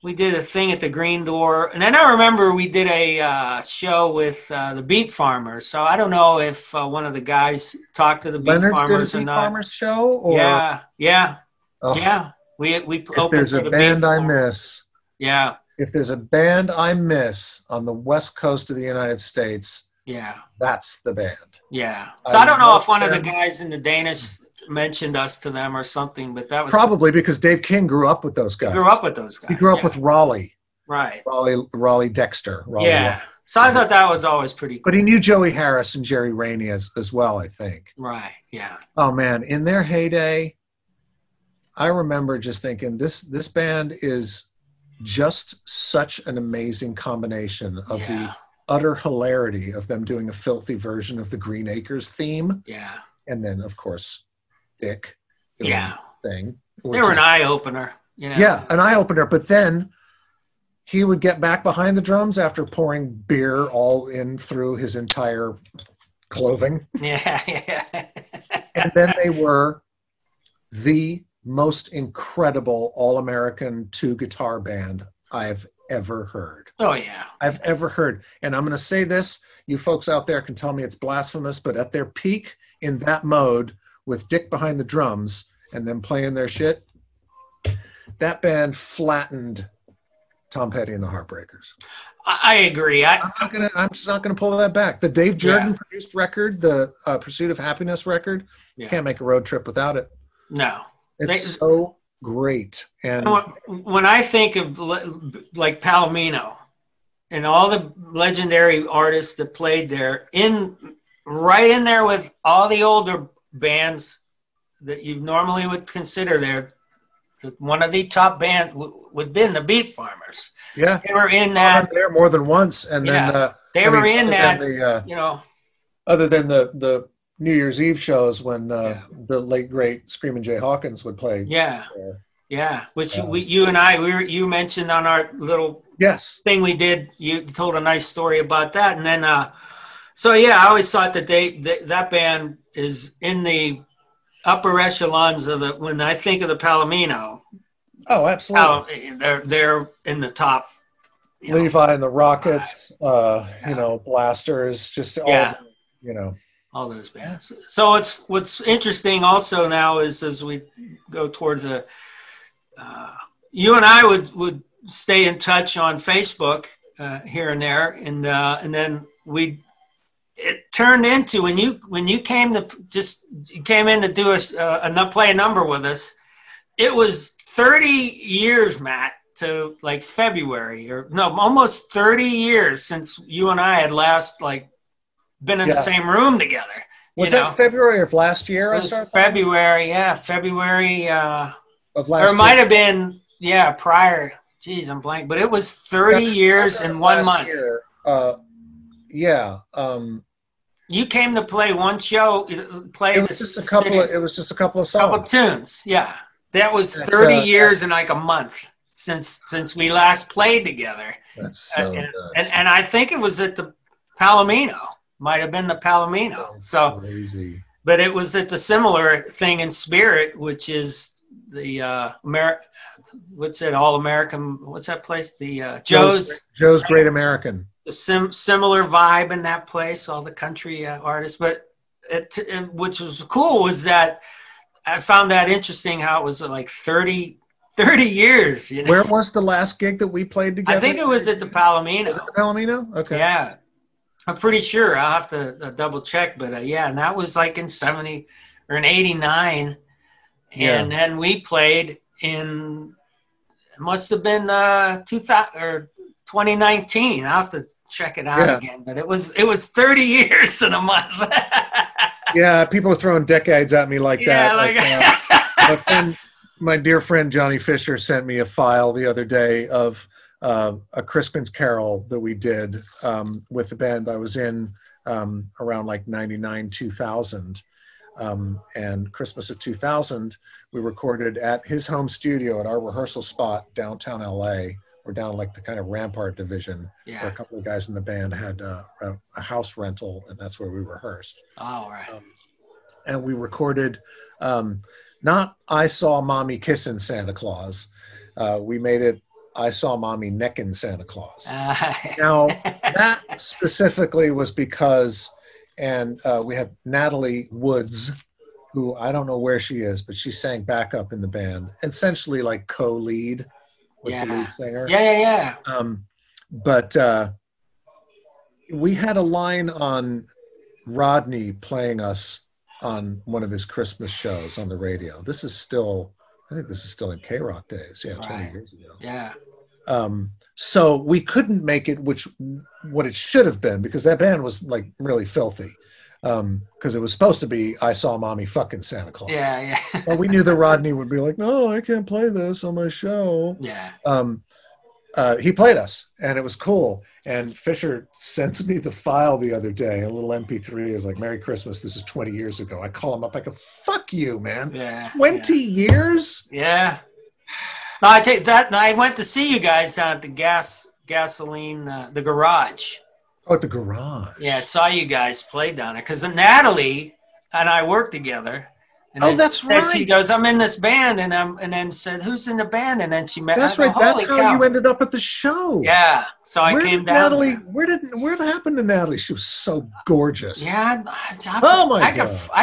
we did a thing at the Green Door, and then I remember we did a show with the Beet Farmers. So I don't know if one of the guys talked to the Beet Farmers did a or Beet not. Farmers show, or yeah. Oh, Yeah, we if there's a band I miss, yeah. If there's a band I miss on the West Coast of the United States, yeah, that's the band. Yeah. So I don't know if one of the guys in the Danish mentioned us to them or something, but that was probably because Dave King grew up with those guys. He grew up with those guys. He grew up with Raleigh. Right. Raleigh Dexter. Raleigh yeah. So I thought that was always pretty cool. But he knew Joey Harris and Jerry Rainey as well, I think. Right. Yeah. Oh man, in their heyday, I remember just thinking this band is just such an amazing combination of the utter hilarity of them doing a filthy version of the Green Acres theme. Yeah. And then, of course, Dick. Thing. They were an eye-opener. You know? Yeah, an eye-opener. But then he would get back behind the drums after pouring beer all in through his entire clothing. Yeah. And then they were the most incredible all-American two-guitar band I've ever heard. Oh, yeah. I've ever heard. And I'm going to say this, you folks out there can tell me it's blasphemous, but at their peak in that mode with Dick behind the drums and them playing their shit, that band flattened Tom Petty and the Heartbreakers. I agree. I'm just not gonna pull that back. The Dave Jordan produced record, the Pursuit of Happiness record, can't make a road trip without it. No. It's so great. And when I think of like Palomino and all the legendary artists that played there, right in there with all the older bands that you normally would consider there, one of the top bands would have been the Beet Farmers. Yeah, they were in that there more than once, and then they were in that. You know, other than the New Year's Eve shows when the late great Screaming Jay Hawkins would play. Yeah, which you and I you mentioned on our little thing we did. You told a nice story about that, and then so I always thought that that band is in the upper echelons of when I think of the Palomino. Oh, absolutely. They're in the top. Levi and the Rockets, Blasters, just all, all those bands. So what's interesting also now is as we go towards you and I would stay in touch on Facebook here and there, and then it turned into when you came in to do play a number with us. It was 30 years, Matt, to like February almost 30 years since you and I had last been in the same room together. Was that February of last year? It was February, February of last year. Or it might have been prior. Geez, I'm blank, but it was 30 years in 1 month. You came to play one show. It was just a couple of songs. Couple of tunes. Yeah, that was 30 years in like a month since we last played together. That's so nuts. And I think it was at the Palomino. Might have been the Palomino. So crazy. But it was at the similar thing in spirit, which is the what's it? All American. What's that place? The Joe's Great American. The similar vibe in that place, all the country artists. But which was cool was that I found that interesting how it was like 30 years. Where was the last gig that we played together? I think it was at the Palomino. Was it the Palomino? Okay. Yeah. I'm pretty sure. I'll have to double check. But and that was like in 70 or in 89. And then we played it must have been 2000 or 2019. I'll have to check it out again. But it was 30 years in a month. Yeah, people are throwing decades at me like that. My dear friend Johnny Fisher sent me a file the other day of a Christmas Carol that we did with the band I was in around like 99, 2000. And Christmas of 2000, we recorded at his home studio at our rehearsal spot downtown LA. We're down like the kind of Rampart division where a couple of guys in the band had a house rental, and that's where we rehearsed. Oh, right. And we recorded not I Saw Mommy Kissing Santa Claus. We made it I Saw Mommy Neckin' Santa Claus. Now, that specifically was because, and we had Natalie Woods, who I don't know where she is, but she sang backup in the band, essentially like co-lead with the lead singer. Yeah. But we had a line on Rodney playing us on one of his Christmas shows on the radio. This is still, I think this is still in K-Rock days. Yeah, 20 years ago. Yeah. So we couldn't make it, what it should have been, because that band was like really filthy. Because it was supposed to be I Saw Mommy Fucking Santa Claus. Yeah. But we knew that Rodney would be like, no, I can't play this on my show. Yeah. He played us, and it was cool. And Fisher sends me the file the other day, a little MP3. It was like, Merry Christmas, this is 20 years ago. I call him up, I go, fuck you, man. Yeah. 20 years? Yeah. No, I take that. And I went to see you guys down at the gasoline, the garage. Oh, at the garage. Yeah, I saw you guys play down there. Because Natalie and I worked together. And that's right. She goes, I'm in this band, and then said, who's in the band? And then she met. That's right. That's how you ended up at the show. Yeah. So I came down. Natalie, what happened to Natalie? She was so gorgeous. Yeah. I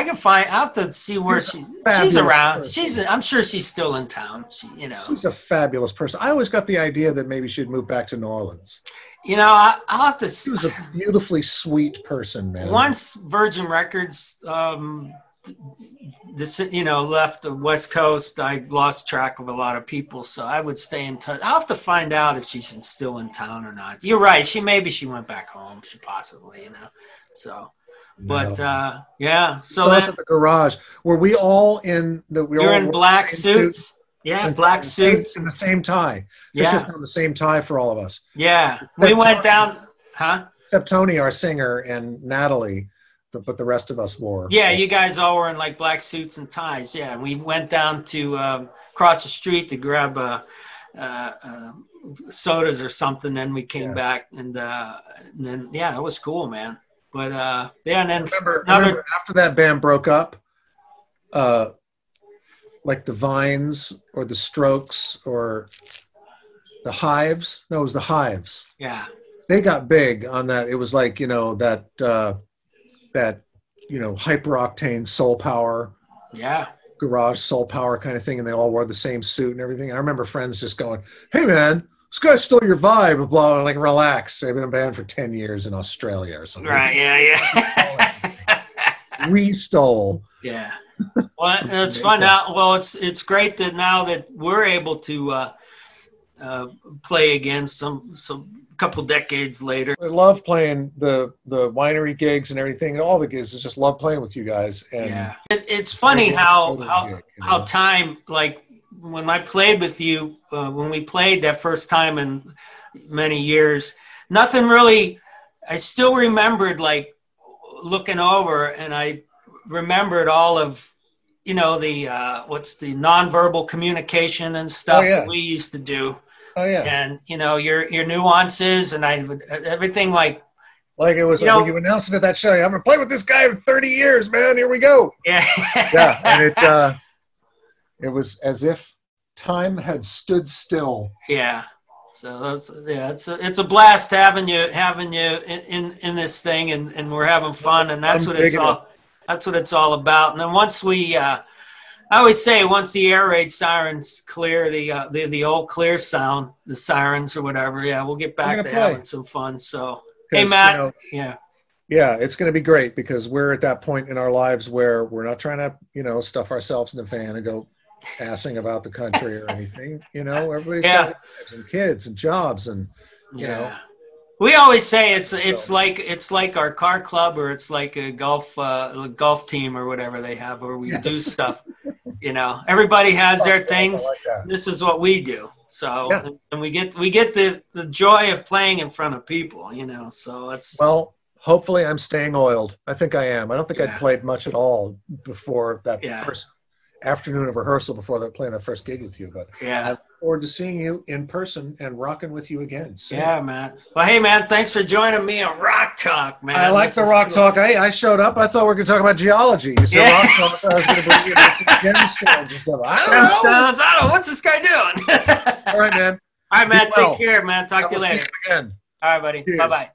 can find. I have to see where she's around. Person. I'm sure she's still in town. She's a fabulous person. I always got the idea that maybe she'd move back to New Orleans. I'll have to. She was a beautifully sweet person, man. Once Virgin Records. Left the West Coast, I lost track of a lot of people, so I would stay in touch. I'll have to find out if she's still in town or not. You're right. Maybe she went back home. She possibly, So, but yeah. So that's at the garage. Were we all in the? You're in black suits. Yeah, black suits and the same tie. Fisher found the same tie for all of us. Yeah, we went down. Huh? Except Tony, our singer, and Natalie. But the rest of us wore. Yeah, you guys all were in like black suits and ties. Yeah, we went down to across the street to grab sodas or something. Then we came back, and then it was cool, man. But and then remember after that band broke up, like the Vines or the Strokes or the Hives. No, it was the Hives. Yeah, they got big on that. It was like that hyper octane soul power, garage soul power kind of thing, and they all wore the same suit and everything. And I remember friends just going, "Hey man, this guy stole your vibe," blah, blah, like relax. They've been a band for 10 years in Australia or something. Right? Yeah. We stole. Yeah. Well, it's fun now. Well, it's great that now that we're able to play again some couple decades later. I love playing the winery gigs and everything, and all the gigs. I just love playing with you guys. And it's funny how time, like when I played with you, when we played that first time in many years, nothing really. I still remembered like looking over, and I remembered all of the what's the nonverbal communication and stuff that we used to do. Oh yeah, and your nuances and everything like it was when you announced it at that show. I'm gonna play with this guy for 30 years, man. Here we go. Yeah, and it was as if time had stood still. Yeah, so it's a blast having you in this thing, and we're having fun, and that's what it's all about. And then once we. I always say once the air raid sirens clear, the old clear sound, the sirens or whatever, we'll get back to having some fun. So, hey, Matt, yeah, it's going to be great because we're at that point in our lives where we're not trying to, stuff ourselves in the van and go assing about the country or anything. Everybody's got lives and kids and jobs and, you know. We always say it's like our car club or it's like a golf team or whatever they have where we do stuff. Everybody has their things. Like this is what we do. So and we get the joy of playing in front of people. So it's hopefully I'm staying oiled. I think I am. I don't think I'd played much at all before that first afternoon of rehearsal before playing that first gig with you. But I look forward to seeing you in person and rocking with you again soon. Yeah, man. Well, hey, man, thanks for joining me on Rock Talk, man. I like the Rock Talk. I showed up. I thought we were going to talk about geology. You said Rock Talk. I was going to be gemstones and stuff. I don't know. I don't know. What's this guy doing? All right, man. All right, man. Take care, man. Talk to you later. Again. All right, buddy. Bye-bye.